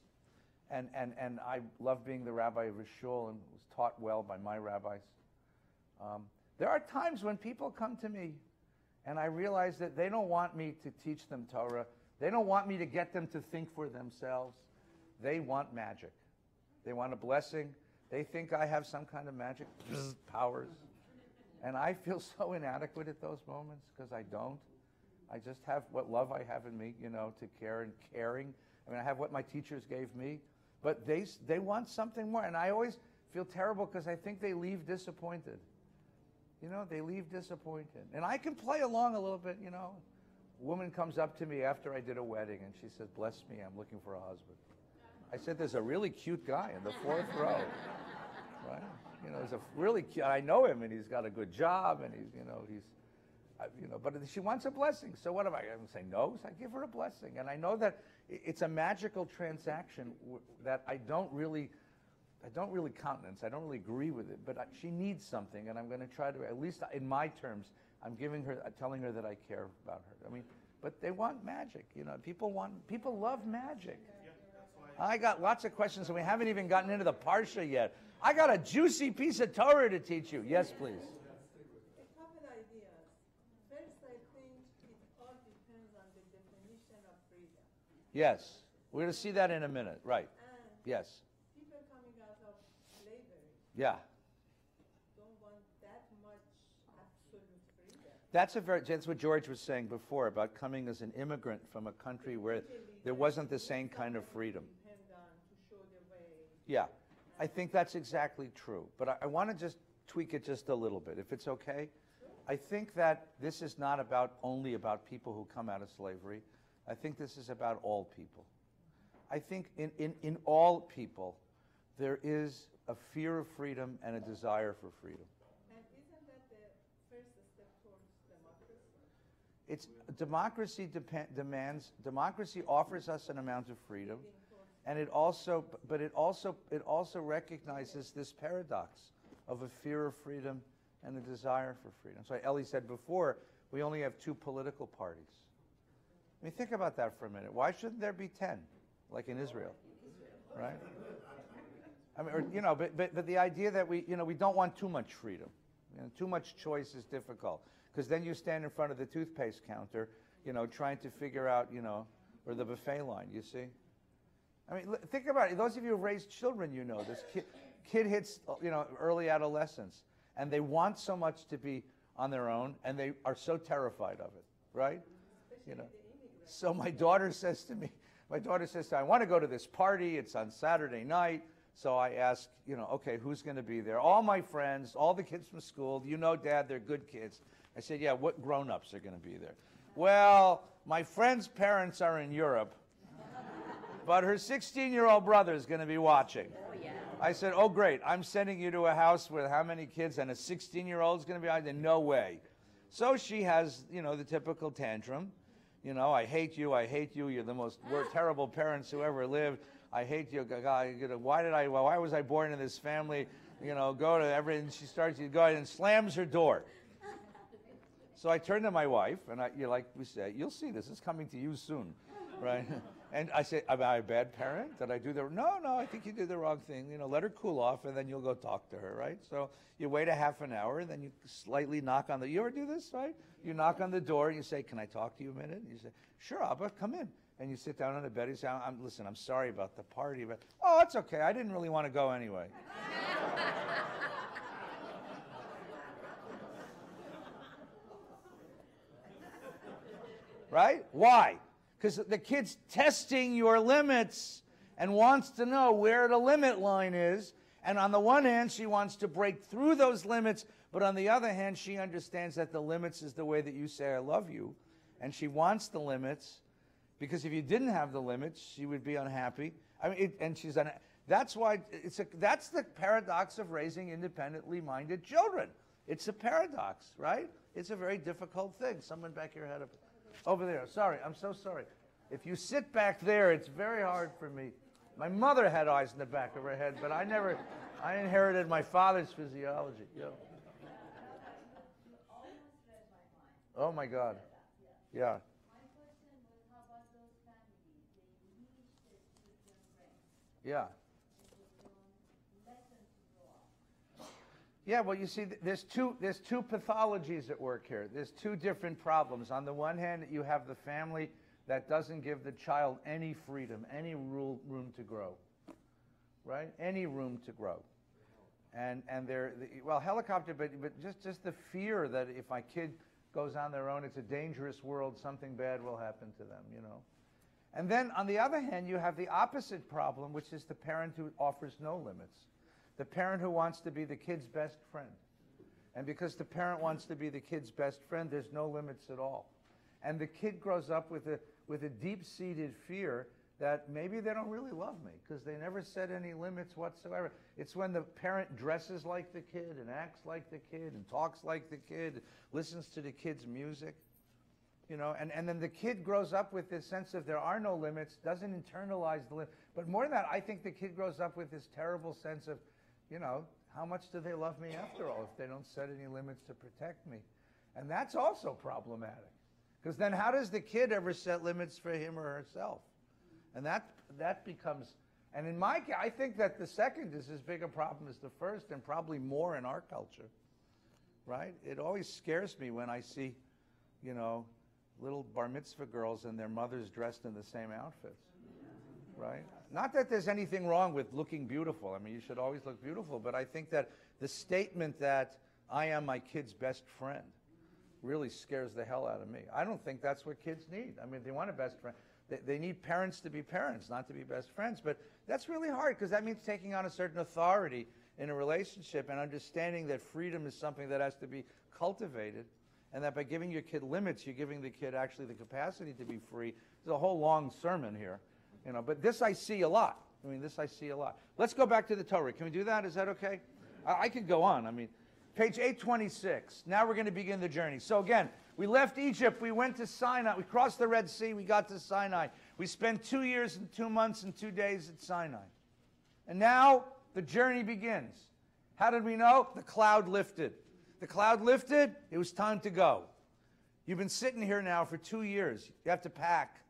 And I love being the rabbi of a shul and was taught well by my rabbis. There are times when people come to me and I realize that they don't want me to teach them Torah. They don't want me to get them to think for themselves. They want magic. They want a blessing. They think I have some kind of magic powers. And I feel so inadequate at those moments because I don't. I just have what love I have in me, to care and caring. I mean, I have what my teachers gave me, but they want something more. And I always feel terrible because I think they leave disappointed. They leave disappointed. And I can play along a little bit, A woman comes up to me after I did a wedding and she says, "Bless me, I'm looking for a husband." I said, "There's a really cute guy in the 4th row." Right? There's a really cute, I know him and he's got a good job and but she wants a blessing. So what am I going to say? No? So I give her a blessing. And I know that it's a magical transaction that I don't really countenance. I don't really agree with it. But she needs something, and I'm going to try to, at least in my terms, telling her that I care about her. I mean, but they want magic. People love magic. I got lots of questions, and we haven't even gotten into the Parsha yet. I got a juicy piece of Torah to teach you. Yes, please. A couple ideas. First, I think it all depends on the definition of freedom. Yes. We're going to see that in a minute. Right. And yes. People coming out of slavery Yeah. don't want that much absolute freedom. That's what George was saying before about coming as an immigrant from a country where there wasn't the same kind of freedom. Depend on to show the way. Yeah. I think that's exactly true. But I want to just tweak it just a little bit, if it's okay. I think that this is not only about people who come out of slavery. I think this is about all people. I think in all people, there is a fear of freedom and a desire for freedom. And isn't that the first step towards democracy? Democracy offers us an amount of freedom. And it also recognizes this paradox of a fear of freedom and a desire for freedom. So Ellie said before, we only have 2 political parties. I mean, think about that for a minute. Why shouldn't there be 10, like in Israel, right? I mean, but the idea that we don't want too much freedom. Too much choice is difficult because then you stand in front of the toothpaste counter, trying to figure out, or the buffet line. You see. I mean, think about it. Those of you who have raised children, this kid hits, early adolescence, and they want so much to be on their own, and they are so terrified of it, right? So my daughter says to me, I want to go to this party. It's on Saturday night. So I ask, okay, who's going to be there? All my friends, all the kids from school. Dad, they're good kids. I said, yeah, what grown-ups are going to be there? Well, my friend's parents are in Europe. But her 16-year-old brother is going to be watching. Oh, yeah. I said, oh, great. I'm sending you to a house with how many kids? And a 16-year-old is going to be out there? No way. So she has, the typical tantrum. I hate you. You're the most terrible parents who ever lived. I hate you. Why was I born in this family? Go to everything. She starts to go ahead and slams her door. So I turned to my wife, and like we say, you'll see this is coming to you soon, right? And I say, am I a bad parent? Did I do the... No, I think you did the wrong thing. Let her cool off, and then you'll go talk to her, right? So you wait a half an hour, and then you slightly knock on the... You ever do this, right? You knock on the door, and you say, can I talk to you a minute? And you say, sure, Abba, come in. And you sit down on the bed. You say, listen, I'm sorry about the party, but... Oh, it's okay. I didn't really want to go anyway. Right? Why? Because the kid's testing your limits and wants to know where the limit line is. And on the one hand, she wants to break through those limits, but on the other hand, she understands that the limits is the way that you say, I love you. And she wants the limits, because if you didn't have the limits, she would be unhappy. I mean, that's why that's the paradox of raising independently minded children. It's a paradox, right? It's a very difficult thing. Someone back here had a... Over there. Sorry, I'm so sorry. If you sit back there, it's very hard for me. My mother had eyes in the back of her head, but I inherited my father's physiology. Oh my God. Yeah. My question was, how about those families? They need the children friends. Yeah. Let them to grow up. Yeah, well, you see, there's two pathologies at work here. There's 2 different problems. On the one hand, you have the family that doesn't give the child any freedom, any room to grow, right? Any room to grow. And well, helicopter, but just the fear that if my kid goes on their own, it's a dangerous world, something bad will happen to them, you know. And then on the other hand, you have the opposite problem, which is the parent who offers no limits. The parent who wants to be the kid's best friend. And because the parent wants to be the kid's best friend, there's no limits at all. And the kid grows up with a deep-seated fear that maybe they don't really love me because they never set any limits whatsoever. It's when the parent dresses like the kid and acts like the kid and talks like the kid, listens to the kid's music, you know, and then the kid grows up with this sense of there are no limits, doesn't internalize the limit. But more than that, I think the kid grows up with this terrible sense of, you know, how much do they love me after all if they don't set any limits to protect me? And that's also problematic. Because then how does the kid ever set limits for him or herself? And that becomes, and in my case, I think that the second is as big a problem as the first, and probably more in our culture, right? It always scares me when I see, you know, little bar mitzvah girls and their mothers dressed in the same outfits, right? Not that there's anything wrong with looking beautiful. I mean, you should always look beautiful, but I think that the statement that I am my kid's best friend really scares the hell out of me. I don't think that's what kids need. I mean, they want a best friend. They need parents to be parents, not to be best friends. But that's really hard because that means taking on a certain authority in a relationship and understanding that freedom is something that has to be cultivated, and that by giving your kid limits, you're giving the kid actually the capacity to be free. There's a whole long sermon here, you know. But this I see a lot. I mean, this I see a lot. Let's go back to the Torah. Can we do that? Is that okay? I could go on. I mean, page 826. Now we're going to begin the journey. So again, we left Egypt, we went to Sinai, we crossed the Red Sea, we got to Sinai. We spent 2 years and 2 months and 2 days at Sinai. And now the journey begins. How did we know? The cloud lifted. The cloud lifted, it was time to go. You've been sitting here now for 2 years. You have to pack.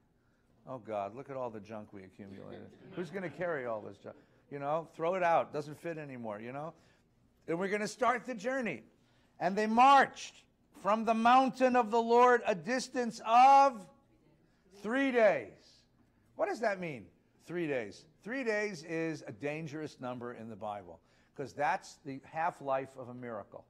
Oh God, look at all the junk we accumulated. Who's going to carry all this junk? You know, throw it out, doesn't fit anymore, you know. And we're going to start the journey. And they marched from the mountain of the Lord a distance of 3 days. What does that mean, 3 days? 3 days is a dangerous number in the Bible because that's the half-life of a miracle.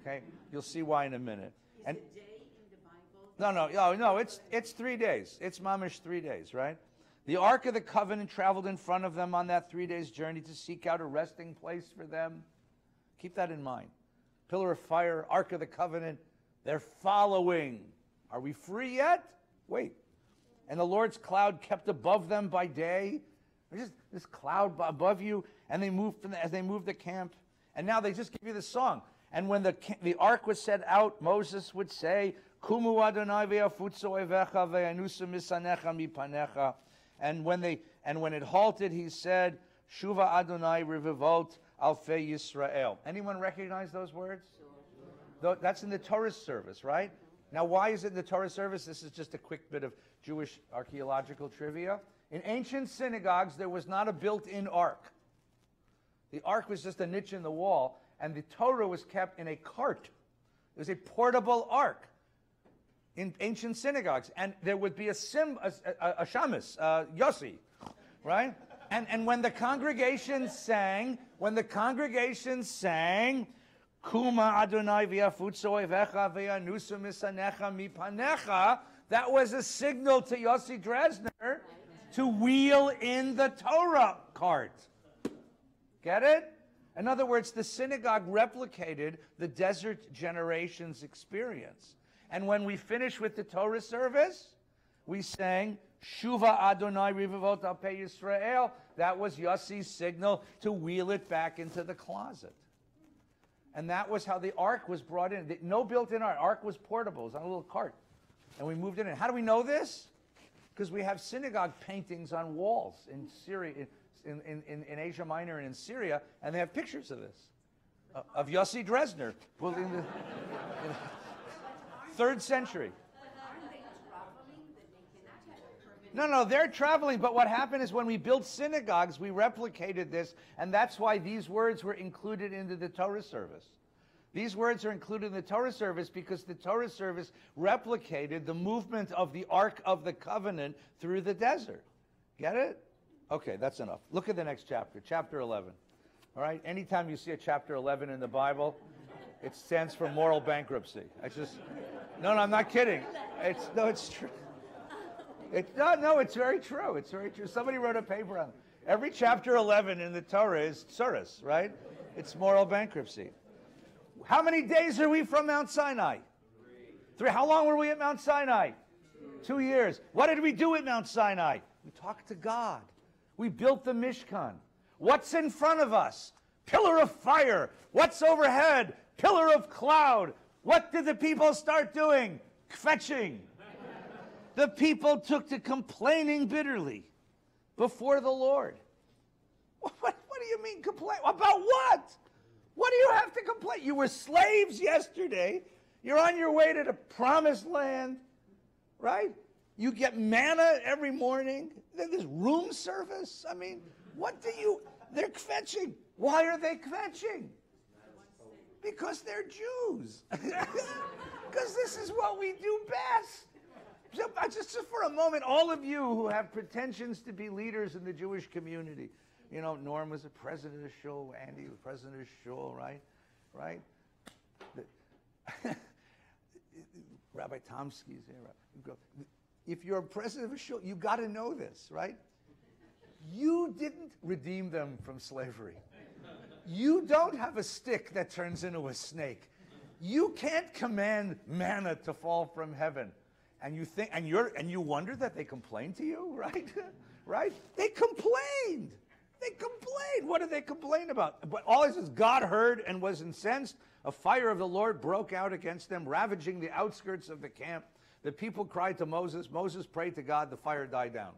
Okay? You'll see why in a minute. Is a day in the Bible? No, it's 3 days. It's mamish 3 days, right? The Ark of the Covenant traveled in front of them on that 3 days journey to seek out a resting place for them. Keep that in mind. Pillar of fire, Ark of the Covenant, they're following. Are we free yet? Wait. And the Lord's cloud kept above them by day. There's just this cloud above you, and they moved as they moved the camp. And now they just give you the song. And when the ark was set out, Moses would say, "Kumu Adonai ve'afutzo evecha ve'anusu misanecha mipanecha." And when it halted, he said, "Shuva Adonai revivot alfei Yisrael." Anyone recognize those words? That's in the Torah service, right? Now, why is it in the Torah service? This is just a quick bit of Jewish archaeological trivia. In ancient synagogues, there was not a built-in ark. The ark was just a niche in the wall, and the Torah was kept in a cart. It was a portable ark in ancient synagogues, and there would be a shamus, Yossi, right? And when the congregation sang, Kuma Adonai v'yafutzo evecha v'yanusu misanecha mipanecha, that was a signal to Yossi Dresner to wheel in the Torah cart. Get it? In other words, the synagogue replicated the desert generation's experience. And when we finished with the Torah service, we sang, Shuva Adonai Rivavot Alpei Yisrael. That was Yossi's signal to wheel it back into the closet. And that was how the ark was brought in. No built-in ark. Ark was portable. It was on a little cart. And we moved it in. How do we know this? Because we have synagogue paintings on walls in Syria, in Asia Minor and in Syria, and they have pictures of this, of Yossi Dresner. Well, in the 3rd century. Aren't they traveling that they cannot have a permanent? No, they're traveling, but what happened is when we built synagogues, we replicated this, and that's why these words were included into the Torah service. These words are included in the Torah service because the Torah service replicated the movement of the Ark of the Covenant through the desert. Get it? Okay, that's enough. Look at the next chapter, chapter 11. All right? Anytime you see a chapter 11 in the Bible, it stands for moral bankruptcy. No, I'm not kidding. It's true. It's very true. It's very true. Somebody wrote a paper on it. Every chapter 11 in the Torah is tsuris, right? It's moral bankruptcy. How many days are we from Mount Sinai? 3. How long were we at Mount Sinai? 2 years. What did we do at Mount Sinai? We talked to God. We built the Mishkan. What's in front of us? Pillar of fire. What's overhead? Pillar of cloud. What did the people start doing? Kvetching. The people took to complaining bitterly before the Lord. What do you mean complain? About what? What do you have to complain? You were slaves yesterday. You're on your way to the promised land, right? You get manna every morning. There's room service. I mean, they're kvetching. Why are they kvetching? Because they're Jews. Because this is what we do best. So, just for a moment, all of you who have pretensions to be leaders in the Jewish community, Norm was the president of Shul, Andy was president of Shul, right? Rabbi Tomsky's here. If you're a president of a Shul, you got to know this, right? You didn't redeem them from slavery. You don't have a stick that turns into a snake. You can't command manna to fall from heaven. And you think, and you wonder that they complained to you, right? Right? They complained. They complained. What did they complain about? But all it says, God heard and was incensed. A fire of the Lord broke out against them, ravaging the outskirts of the camp. The people cried to Moses. Moses prayed to God. The fire died down.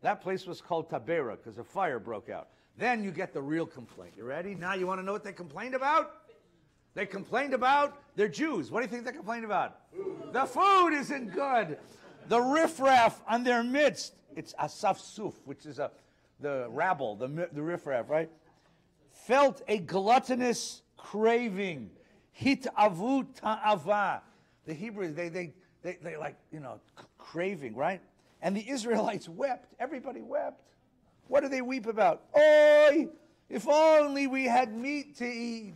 That place was called Taberah because a fire broke out. Then you get the real complaint. You ready? Now you want to know what they complained about? They complained about they're Jews. What do you think they complained about? Food. The food isn't good. The riffraff on their midst. It's asafsuf, which is the rabble, the riffraff, right? Felt a gluttonous craving. Hitavu ta'ava. The Hebrews, they like, craving, right? And the Israelites wept. Everybody wept. What do they weep about? Oy, if only we had meat to eat.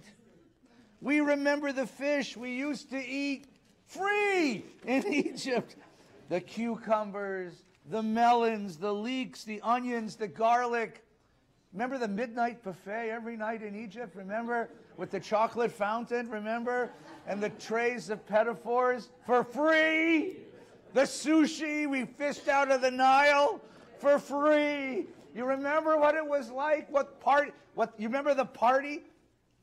We remember the fish we used to eat free in Egypt. The cucumbers, the melons, the leeks, the onions, the garlic. Remember the midnight buffet every night in Egypt? Remember? With the chocolate fountain, remember? And the trays of pedophores for free. The sushi we fished out of the Nile for free. You remember what it was like? You remember the party?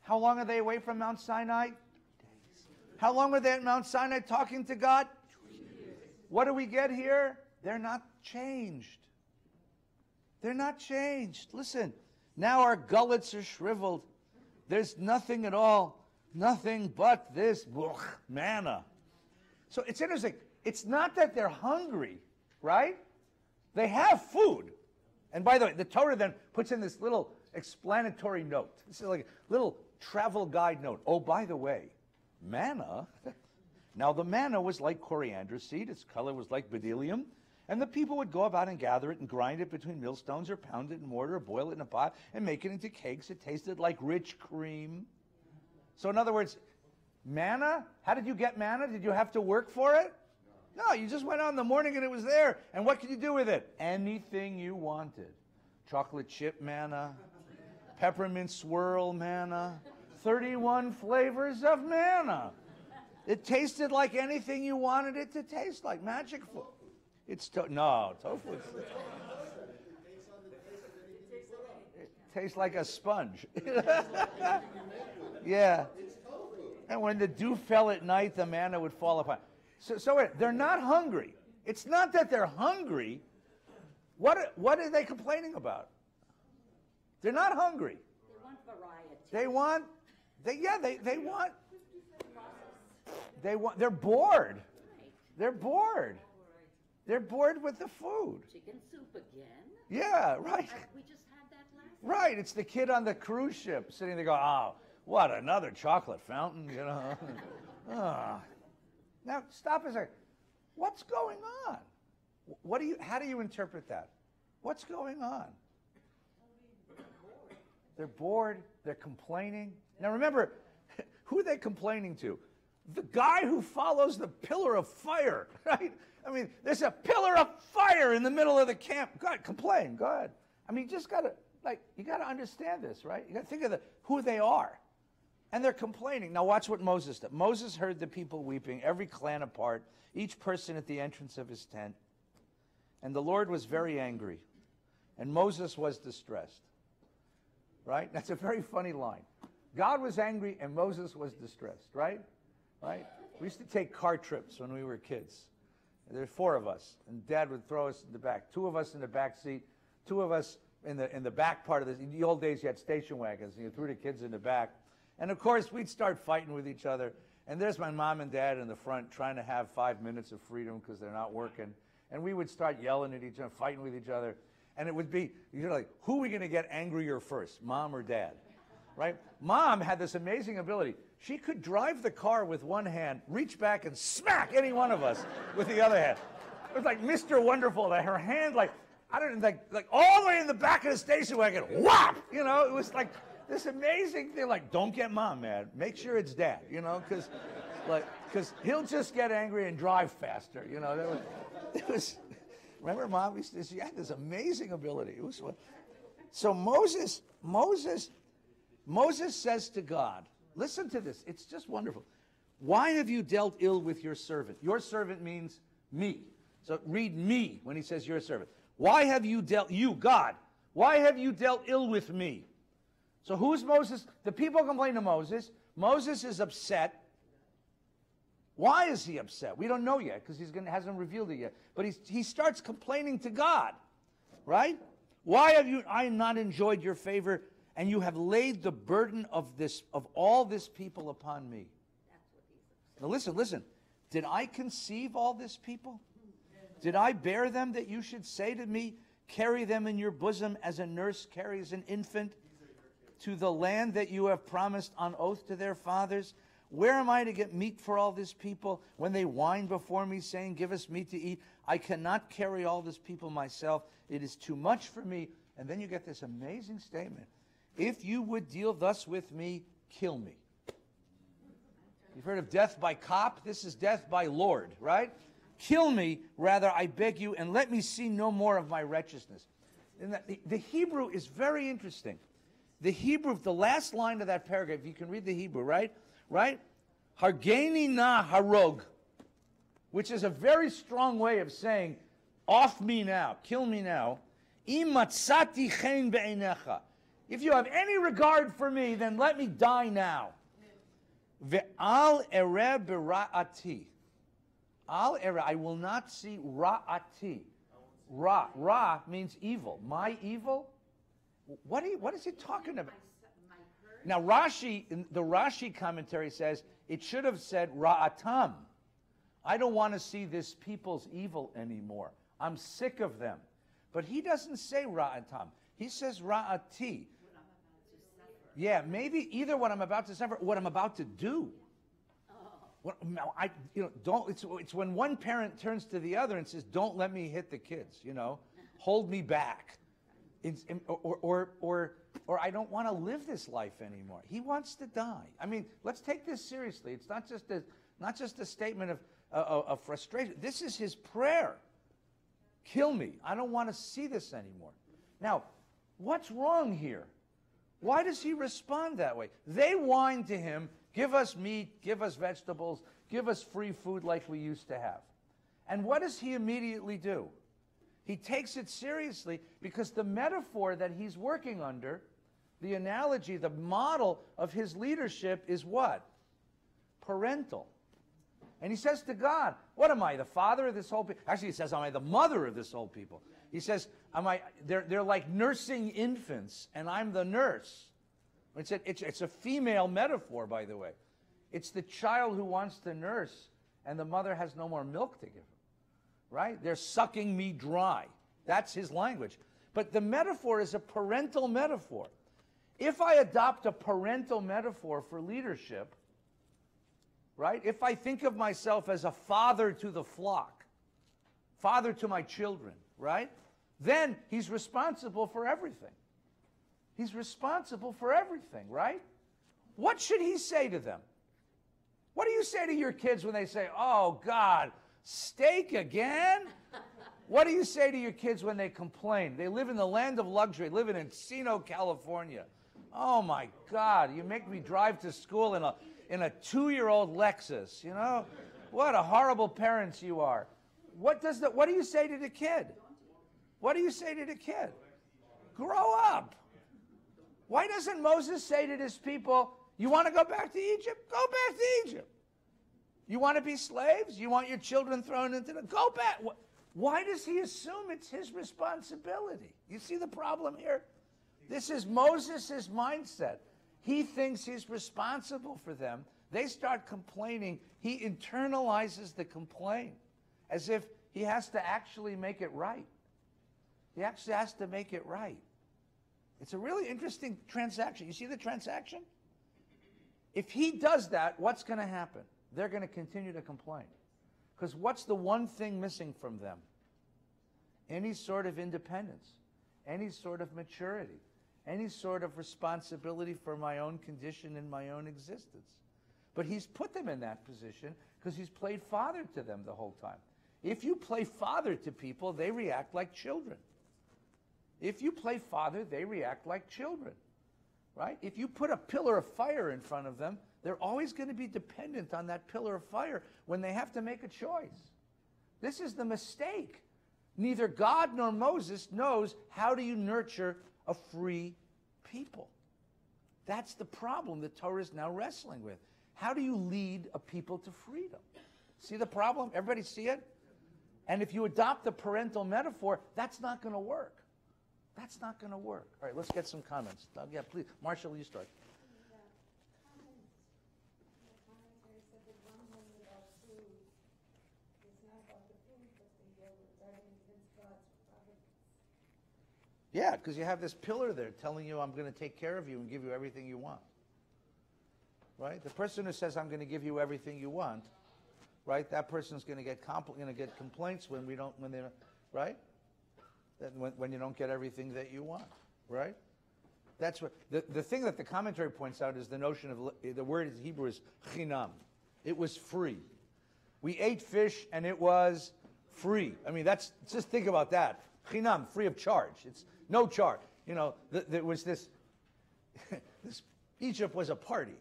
How long are they away from Mount Sinai? 2 days. How long were they at Mount Sinai talking to God? 2 years. What do we get here? They're not changed. They're not changed. Listen, now our gullets are shriveled. There's nothing at all. Nothing but this manna. So it's interesting. It's not that they're hungry, right? They have food. And by the way, the Torah then puts in this little explanatory note. This is like a little travel guide note. Oh, by the way, manna. Now the manna was like coriander seed. Its color was like bdellium. And the people would go about and gather it and grind it between millstones or pound it in mortar or boil it in a pot and make it into cakes. It tasted like rich cream. So in other words, manna, how did you get manna? Did you have to work for it? No, you just went out in the morning and it was there. And what could you do with it? Anything you wanted. Chocolate chip manna, peppermint swirl manna, 31 flavors of manna. It tasted like anything you wanted it to taste like. Magic food. It's no, tofu. It tastes like a sponge. Yeah. And when the dew fell at night, the manna would fall apart. So they're not hungry. It's not that they're hungry. What are they complaining about? They're not hungry. They want variety. They're bored. They're bored. They're bored with the food. Chicken soup again? Yeah, right. We just had that last Right. It's the kid on the cruise ship sitting there going, oh, what, another chocolate fountain, Oh. Now, stop a second. What's going on? How do you interpret that? What's going on? They're bored. They're complaining. Now remember, who are they complaining to? The guy who follows the pillar of fire, right? I mean, there's a pillar of fire in the middle of the camp. Go ahead, complain. Go ahead. I mean, you just got to, you got to understand this, right? You got to think of who they are. And they're complaining. Now watch what Moses did. Moses heard the people weeping, every clan apart, each person at the entrance of his tent. And the Lord was very angry. And Moses was distressed. Right? That's a very funny line. God was angry and Moses was distressed, right? Right? We used to take car trips when we were kids. There's 4 of us, and Dad would throw us in the back. 2 of us in the back seat, 2 of us in the back part of this. In the old days, you had station wagons, and you threw the kids in the back. And of course, we'd start fighting with each other. And there's my mom and dad in the front trying to have 5 minutes of freedom because they're not working. And we would start yelling at each other, fighting with each other. And it would be, you're like, who are we going to get angrier first, mom or dad? Right? Mom had this amazing ability. She could drive the car with one hand, reach back and smack any one of us with the other hand. It was like Mr. Wonderful that her hand, like all the way in the back of the station wagon, whop! You know, it was like this amazing thing, like, don't get mom mad. Make sure it's dad, you know, because he'll just get angry and drive faster, you know. It was remember mom, she had this amazing ability. It was so Moses says to God, listen to this, it's just wonderful. Why have you dealt ill with your servant? Your servant means me. So read me when he says your servant. Why have you dealt, you, God, why have you dealt ill with me? So who's Moses? The people complain to Moses. Moses is upset. Why is he upset? We don't know yet because hasn't revealed it yet. But he starts complaining to God, right? Why have I not enjoyed your favor, and you have laid the burden of all this people upon me? Now listen. Did I conceive all this people? Did I bear them that you should say to me, carry them in your bosom as a nurse carries an infant to the land that you have promised on oath to their fathers? Where am I to get meat for all this people when they whine before me, saying, give us meat to eat? I cannot carry all this people myself. It is too much for me. And then you get this amazing statement. If you would deal thus with me, kill me. You've heard of death by cop? This is death by Lord, right? Kill me, rather, I beg you, and let me see no more of my wretchedness. And the Hebrew is very interesting. The Hebrew, the last line of that paragraph, you can read the Hebrew, right? Right? Hargeni na harog, which is a very strong way of saying, off me now, kill me now. Imatzati chen be'einecha. If you have any regard for me, then let me die now. Ve'al ere bera'ati. Al ere, I will not see ra'ati. Ra means evil. My evil? What is he talking about? Now Rashi, the Rashi commentary says, it should have said ra'atam. I don't want to see this people's evil anymore. I'm sick of them. But he doesn't say ra'atam. He says ra'ati. Yeah, maybe either what I'm about to suffer or what I'm about to do. It's when one parent turns to the other and says, don't let me hit the kids, hold me back. Or I don't want to live this life anymore. He wants to die. I mean, let's take this seriously. It's not just a statement of frustration. This is his prayer. Kill me. I don't want to see this anymore. Now, what's wrong here? Why does he respond that way? They whine to him, give us meat, give us vegetables, give us free food like we used to have. And what does he immediately do? He takes it seriously because the metaphor that he's working under, the analogy, the model of his leadership is what? Parental. And he says to God, what am I, the father of this whole people? Actually, he says, am I the mother of this whole people? He says, they're like nursing infants, and I'm the nurse. It's a female metaphor, by the way. It's the child who wants to nurse, and the mother has no more milk to give him. Right? They're sucking me dry. That's his language. But the metaphor is a parental metaphor. If I adopt a parental metaphor for leadership, right? If I think of myself as a father to the flock, father to my children, right? Then he's responsible for everything. He's responsible for everything, right? What should he say to them? What do you say to your kids when they say, oh, God, steak again? What do you say to your kids when they complain? They live in the land of luxury, live in Encino, California. Oh, my God, you make me drive to school in a 2-year-old Lexus, you know? What a horrible parents you are. What do you say to the kid? What do you say to the kid? Grow up. Why doesn't Moses say to his people, you want to go back to Egypt? Go back to Egypt. You want to be slaves? You want your children thrown into the... Go back. Why does he assume it's his responsibility? You see the problem here? This is Moses' mindset. He thinks he's responsible for them. They start complaining. He internalizes the complaint as if he has to actually make it right. He actually has to make it right. It's a really interesting transaction. You see the transaction? If he does that, what's going to happen? They're going to continue to complain. Because what's the one thing missing from them? Any sort of independence, any sort of maturity, any sort of responsibility for my own condition and my own existence. But he's put them in that position because he's played father to them the whole time. If you play father to people, they react like children. If you play father, they react like children, right? If you put a pillar of fire in front of them, they're always going to be dependent on that pillar of fire when they have to make a choice. This is the mistake. Neither God nor Moses knows how do you nurture a free people. That's the problem that Torah is now wrestling with. How do you lead a people to freedom? See the problem? Everybody see it? And if you adopt the parental metaphor, that's not going to work. That's not going to work. All right, let's get some comments. Yeah, please. Marshall, you start. The commentary said that one thing about food is not about the food, but regarding against God's providence. Yeah, because you have this pillar there telling you I'm going to take care of you and give you everything you want. Right? The person who says I'm going to give you everything you want, right? That person's going to get complaints when they're right. When you don't get everything that you want, right? That's what the thing that the commentary points out is the notion of the word in Hebrew is chinam. It was free. We ate fish and it was free. I mean, just think about that. Chinam, free of charge. It's no charge. You know, there was this. Egypt was a party,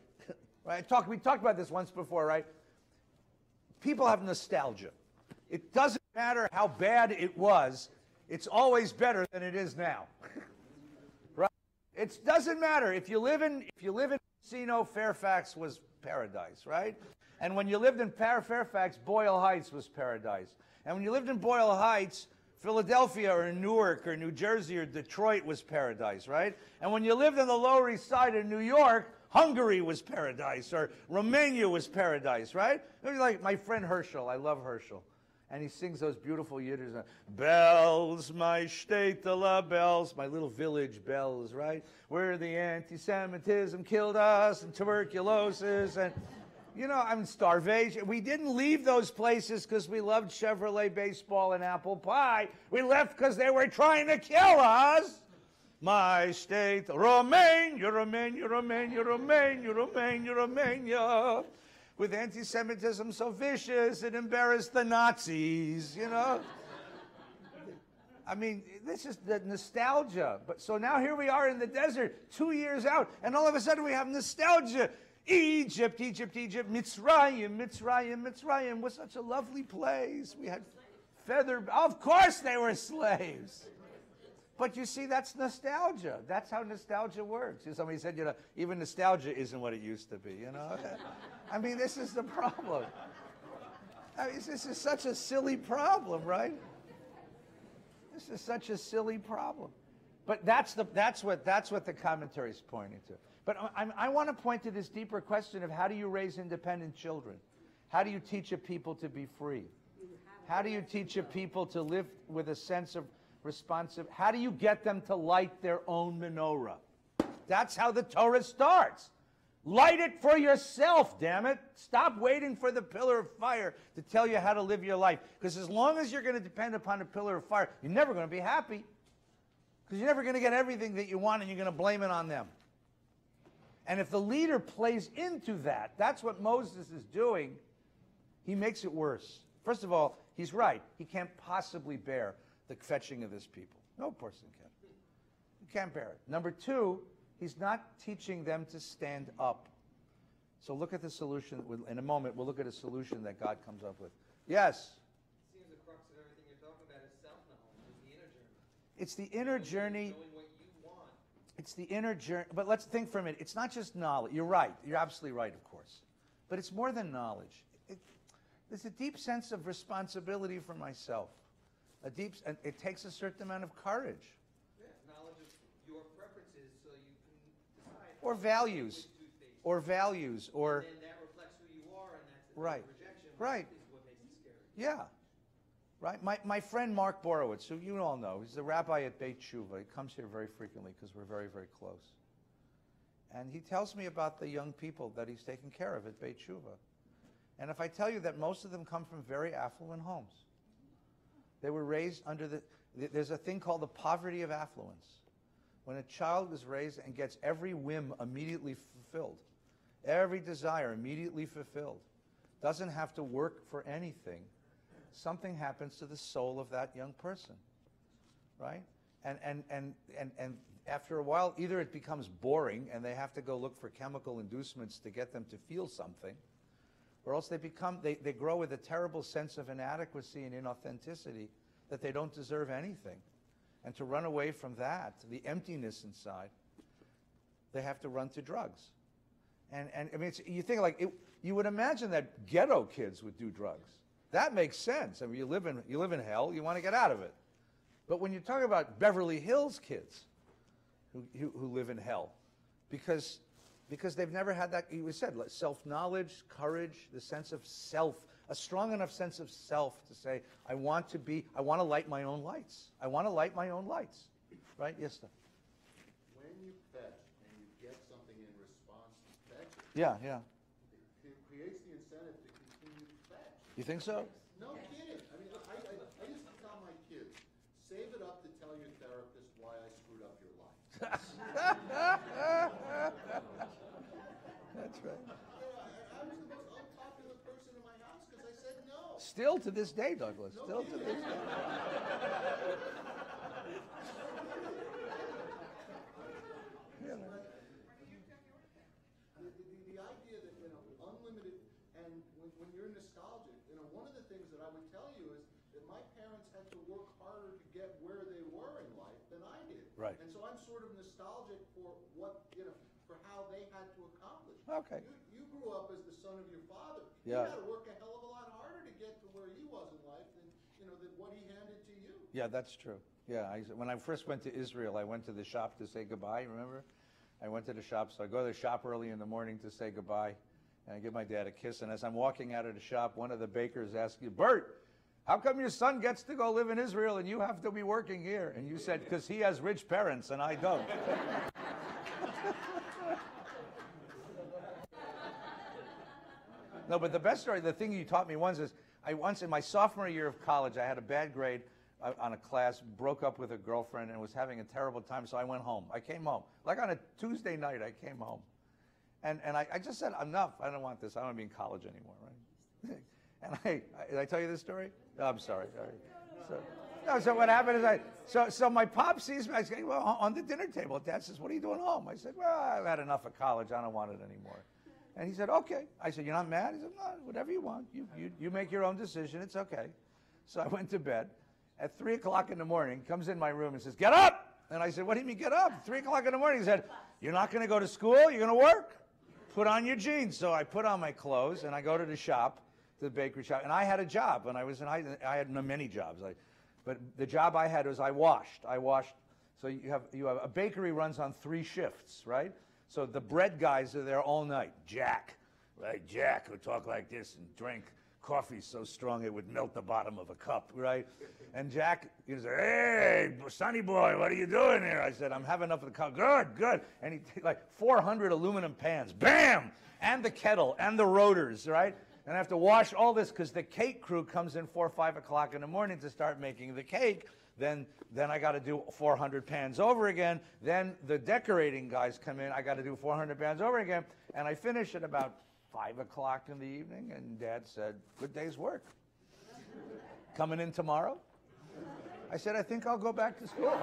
right? We talked about this once before, right? People have nostalgia. It doesn't matter how bad it was. It's always better than it is now, right? It doesn't matter if you live in Encino, Fairfax was paradise, right? And when you lived in Fairfax, Boyle Heights was paradise. And when you lived in Boyle Heights, Philadelphia or Newark or New Jersey or Detroit was paradise, right? And when you lived on the Lower East Side of New York, Hungary was paradise or Romania was paradise, right? Like my friend Herschel, I love Herschel. And he sings those beautiful Yiddish, bells, my shtetela bells, my little village bells, right? Where the anti-Semitism killed us and tuberculosis and, you know, I mean, starvation. We didn't leave those places because we loved Chevrolet baseball and apple pie. We left because they were trying to kill us. My state, Romania, Romania, Romania, Romania, Romania, Romania. With anti-Semitism so vicious, it embarrassed the Nazis, you know? I mean, this is the nostalgia. But so now here we are in the desert, 2 years out, and all of a sudden we have nostalgia. Egypt, Egypt, Egypt, Mitzrayim, Mitzrayim, Mitzrayim was such a lovely place. We had of course they were slaves. But you see, that's nostalgia. That's how nostalgia works. Somebody said, you know, even nostalgia isn't what it used to be, you know? I mean, this is the problem. I mean, this is such a silly problem, right? This is such a silly problem. But that's what the commentary is pointing to. But I want to point to this deeper question of how do you raise independent children? How do you teach a people to be free? How do you teach a people to live with a sense of responsive? How do you get them to light their own menorah? That's how the Torah starts. Light it for yourself, damn it. Stop waiting for the pillar of fire to tell you how to live your life. Because as long as you're going to depend upon a pillar of fire, you're never going to be happy. Because you're never going to get everything that you want and you're going to blame it on them. And if the leader plays into that, that's what Moses is doing, he makes it worse. First of all, he's right. He can't possibly bear the fetching of this people. No person can. He can't bear it. Number two, he's not teaching them to stand up. So look at the solution. In a moment, we'll look at a solution that God comes up with. Yes? It seems the crux of everything you're talking about is self-knowledge, It's the inner journey. knowing what you want. It's the inner journey. But let's think for a minute. It's not just knowledge. You're right. You're absolutely right, of course. But it's more than knowledge. There's a deep sense of responsibility for myself. And it takes a certain amount of courage. Yeah, knowledge of your preferences so you can decide. Or values. Or values. Or, And then that reflects who you are, and that's right. rejection. Right. Is what makes it scary. Yeah. Right? My friend Mark Borowitz, who you all know, he's the rabbi at Beit Tshuva. He comes here very frequently because we're very, very close. And he tells me about the young people that he's taking care of at Beit Tshuva. And if I tell you that most of them come from very affluent homes. They were raised under there's a thing called the poverty of affluence. When a child is raised and gets every whim immediately fulfilled, every desire immediately fulfilled, doesn't have to work for anything, something happens to the soul of that young person, right? And after a while, either it becomes boring and they have to go look for chemical inducements to get them to feel something, or else they grow with a terrible sense of inadequacy and inauthenticity that they don't deserve anything. And to run away from that, the emptiness inside, they have to run to drugs. And I mean, you think like, you would imagine that ghetto kids would do drugs. That makes sense. I mean, you live in hell, you want to get out of it. But when you talk about Beverly Hills kids who live in hell, because they've never had that, you said, self-knowledge, courage, the sense of self, a strong enough sense of self to say, I want to light my own lights. I want to light my own lights. Right? Yes, sir. When you fetch and you get something in response to fetching, Yeah. it creates the incentive to continue to fetch. You think so? No kidding. I mean, I used to tell my kids, save it up to tell your therapist why I screwed up your life. That's right. I was the most unpopular person in my house because I said no. Still to this day, Douglas. Still to this day. Yeah, man. The idea that, unlimited, and when you're nostalgic, one of the things that I would tell you is that my parents had to work harder to get where they were in life than I did. Right. And so I'm sort of nostalgic for what, for how they had to accomplish. Okay. You grew up as the son of your father. Yeah. You had to work a hell of a lot harder to get to where he was in life than, than what he handed to you. Yeah, that's true. Yeah, when I first went to Israel, I went to the shop to say goodbye, remember? I went to the shop, so I go to the shop early in the morning to say goodbye, and I give my dad a kiss, and as I'm walking out of the shop, one of the bakers asked me, Bert, how come your son gets to go live in Israel and you have to be working here? And you said, because he has rich parents and I don't. No, but the best story, the thing you taught me once is, once in my sophomore year of college, I had a bad grade on a class, broke up with a girlfriend, and was having a terrible time, so I went home. I came home. Like on a Tuesday night, I came home. And I just said, enough, I don't want this. I don't want to be in college anymore, right? And did I tell you this story? Oh, I'm sorry. So what happened is so my pop sees me, I say, well, on the dinner table, Dad says, what are you doing home? I said, well, I've had enough of college. I don't want it anymore. And he said, okay. I said, you're not mad? He said, no, whatever you want. You make your own decision. It's okay. So I went to bed. At 3 o'clock in the morning, comes in my room and says, get up! And I said, what do you mean get up? 3 o'clock in the morning. He said, you're not going to go to school? You're going to work? Put on your jeans. So I put on my clothes and I go to the shop, to the bakery shop. And I had a job when I was I had many jobs. But the job I had was I washed. So you have a bakery runs on 3 shifts, right? So the bread guys are there all night. Jack, right? Jack would talk like this and drink coffee so strong it would melt the bottom of a cup, right? And Jack, he said, hey, sonny boy, what are you doing here? I said, I'm having enough of the cup. Good. And he like 400 aluminum pans, bam! And the kettle and the rotors, right? And I have to wash all this because the cake crew comes in 4 or 5 o'clock in the morning to start making the cake. Then I got to do 400 pans over again. Then the decorating guys come in. I got to do 400 pans over again. And I finish at about 5 o'clock in the evening. And Dad said, good day's work. Coming in tomorrow? I said, I think I'll go back to school.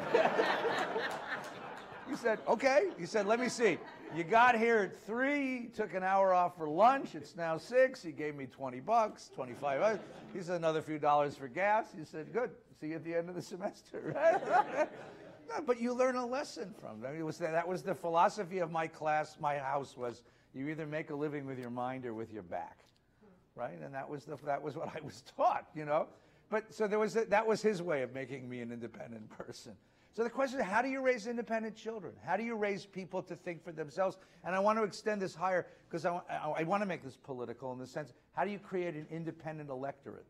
He said, okay. He said, let me see. You got here at 3, took an hour off for lunch. It's now 6. He gave me $20, $25. He said, another few dollars for gas. He said, good. See you at the end of the semester. No, but you learn a lesson from them. That was the philosophy of my class. My house was, you either make a living with your mind or with your back, right? And that was what I was taught, you know. But so that was his way of making me an independent person. So the question is, how do you raise independent children? How do you raise people to think for themselves? And I want to extend this higher because I want to make this political in the sense, how do you create an independent electorate?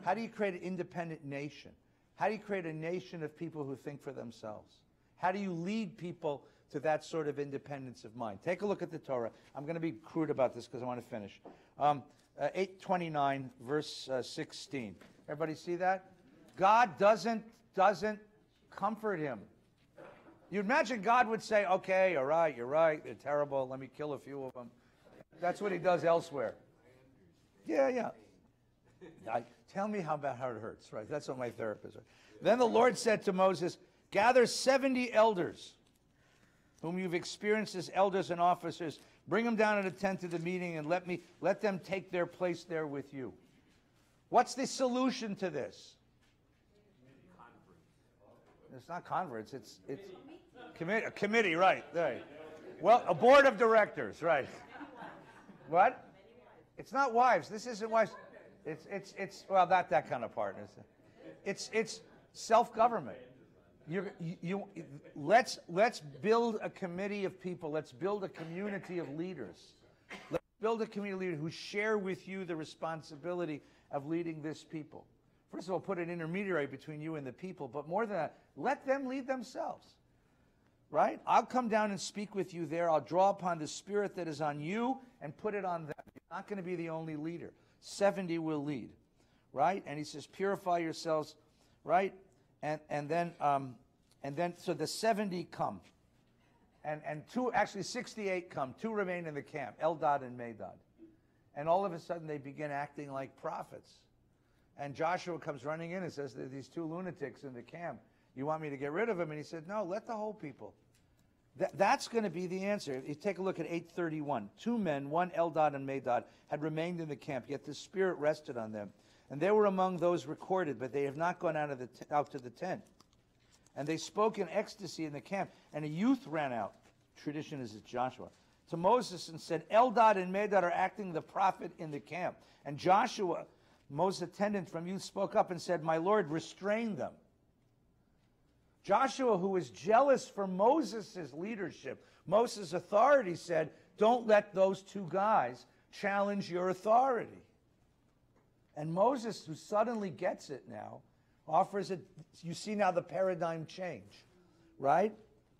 How do you create an independent nation? How do you create a nation of people who think for themselves? How do you lead people to that sort of independence of mind? Take a look at the Torah. I'm going to be crude about this because I want to finish. 8:29, verse 16. Everybody see that? God doesn't comfort him. You'd imagine God would say, okay, all right, you're right, they're terrible, let me kill a few of them. That's what he does elsewhere. Yeah. Tell me how it hurts, right? That's what my therapist said. Then the Lord said to Moses, gather 70 elders, whom you've experienced as elders and officers, bring them down in a tent to the meeting and let them take their place there with you. What's the solution to this? It's not conference, it's a committee, right. Well, a board of directors, right. What? It's not wives. This isn't wives. It's well, not that kind of partners. It's self-government. Let's build a committee of people. Let's build a community of leaders. Let's build a community of leaders who share with you the responsibility of leading this people. First of all, put an intermediary between you and the people, but more than that, let them lead themselves. Right? I'll come down and speak with you there. I'll draw upon the spirit that is on you and put it on them. You're not going to be the only leader. 70 will lead. Right? And he says, purify yourselves. Right? And then so the 70 come. And 68 come. 2 remain in the camp, Eldad and Medad. And all of a sudden they begin acting like prophets. And Joshua comes running in and says, there are these 2 lunatics in the camp. You want me to get rid of them? And he said, no, let the whole people. That's going to be the answer. You take a look at 8:31. 2 men, one Eldad and Medad, had remained in the camp, yet the Spirit rested on them. And they were among those recorded, but they have not gone out to the tent. And they spoke in ecstasy in the camp. And a youth ran out, tradition is it's Joshua, to Moses and said, Eldad and Medad are acting the prophet in the camp. And Joshua, Moses' attendant from youth, spoke up and said, my Lord, restrain them. Joshua, who was jealous for Moses' leadership, Moses' authority, said, don't let those 2 guys challenge your authority. And Moses, who suddenly gets it now, offers it. You see now the paradigm change, right?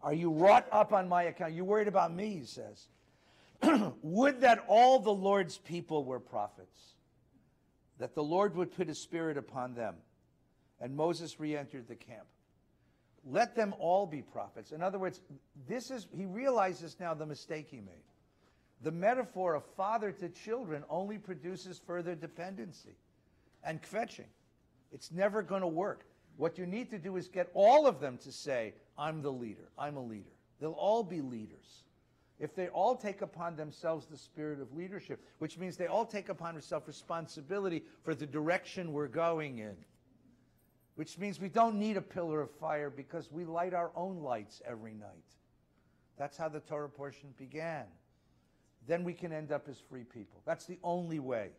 Are you wrought up on my account? You're worried about me, he says. Would that all the Lord's people were prophets, that the Lord would put his spirit upon them. And Moses re-entered the camp. Let them all be prophets. In other words, he realizes now the mistake he made. The metaphor of father to children only produces further dependency and kvetching. It's never going to work. What you need to do is get all of them to say, I'm the leader, I'm a leader. They'll all be leaders. If they all take upon themselves the spirit of leadership, which means they all take upon themselves responsibility for the direction we're going in, which means we don't need a pillar of fire because we light our own lights every night. That's how the Torah portion began. Then we can end up as free people. That's the only way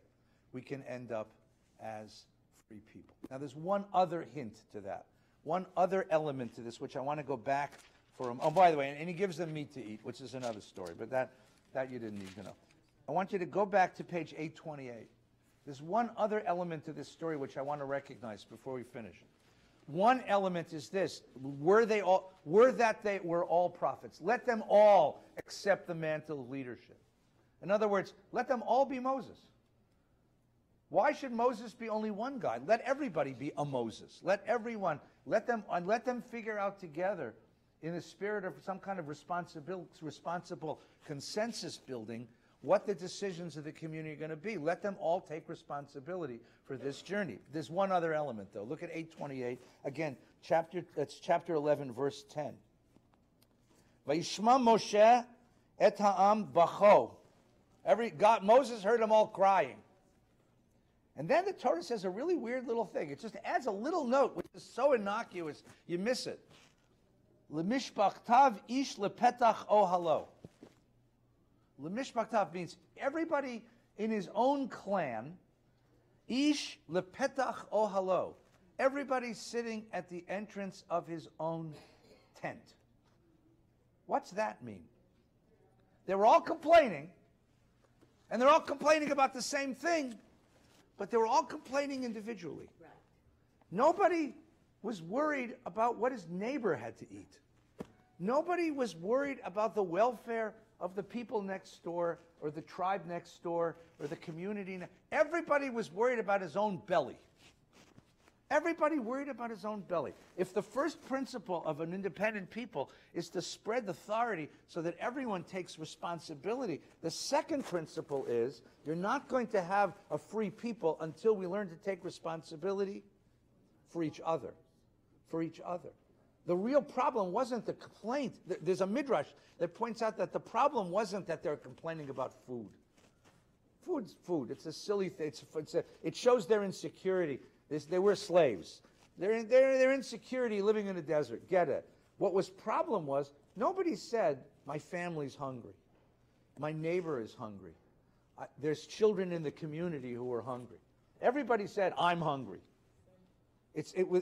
we can end up as free people. Now there's one other hint to that, one other element to this, which I want to go back for him. Oh, by the way, and he gives them meat to eat, which is another story, but that you didn't need to know. I want you to go back to page 828. There's one other element to this story which I want to recognize before we finish. One element is this: were they all prophets? Let them all accept the mantle of leadership. In other words, let them all be Moses. Why should Moses be only one guy? Let everybody be a Moses. Let Let them figure out together, in a spirit of some kind of responsible consensus building, what the decisions of the community are going to be. Let them all take responsibility for this journey. There's one other element, though. Look at 8:28. Again, it's chapter 11, verse 10. Vayishma Moshe et ha'am bacho. Moses heard them all crying. And then the Torah says a really weird little thing. It just adds a little note, which is so innocuous, you miss it. Lemishpachtav ish lepetach ohalo. Lemishpachtav means everybody in his own clan. Ish lepetach ohalo. Everybody sitting at the entrance of his own tent. What's that mean? They were all complaining, and they're all complaining about the same thing, but they were all complaining individually. Right. Nobody was worried about what his neighbor had to eat. Nobody was worried about the welfare of the people next door, or the tribe next door, or the community. Everybody was worried about his own belly. Everybody worried about his own belly. If the first principle of an independent people is to spread authority so that everyone takes responsibility, the second principle is you're not going to have a free people until we learn to take responsibility for each other. For each other. The real problem wasn't the complaint. There's a midrash that points out that the problem wasn't that they're complaining about food. Food's food. It's a silly thing. It shows their insecurity. They were slaves. Their insecurity living in the desert. Get it. What was problem was, nobody said, my family's hungry. My neighbor is hungry. There's children in the community who are hungry. Everybody said, I'm hungry.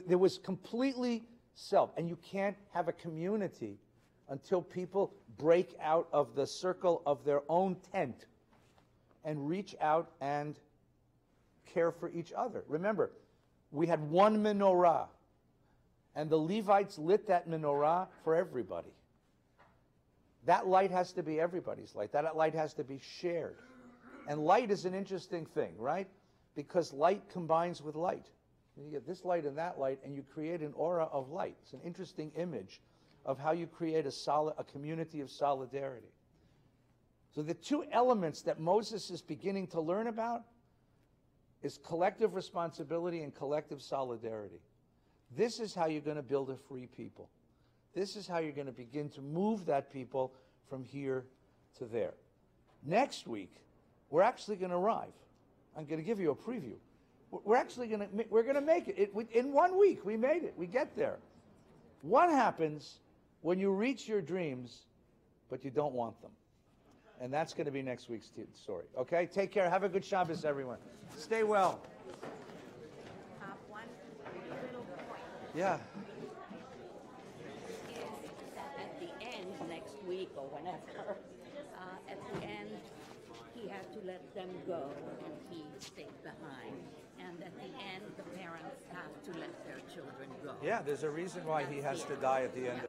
There was completely self. And you can't have a community until people break out of the circle of their own tent and reach out and care for each other. Remember, we had one menorah, and the Levites lit that menorah for everybody. That light has to be everybody's light. That light has to be shared. And light is an interesting thing, right? Because light combines with light. You get this light and that light, and you create an aura of light. It's an interesting image of how you create a community of solidarity. So the two elements that Moses is beginning to learn about is collective responsibility and collective solidarity. This is how you're going to build a free people. This is how you're going to begin to move that people from here to there. Next week, we're actually going to arrive. I'm going to give you a preview. We're going to make it. In 1 week, we made it. We get there. What happens when you reach your dreams, but you don't want them? And that's going to be next week's story. Okay? Take care. Have a good Shabbos, everyone. Stay well. One little point Yeah. is that at the end, next week or whenever, at the end, he had to let them go and he stayed behind. And at the end, the parents have to let their children go. Yeah, there's a reason why he has to die at the end of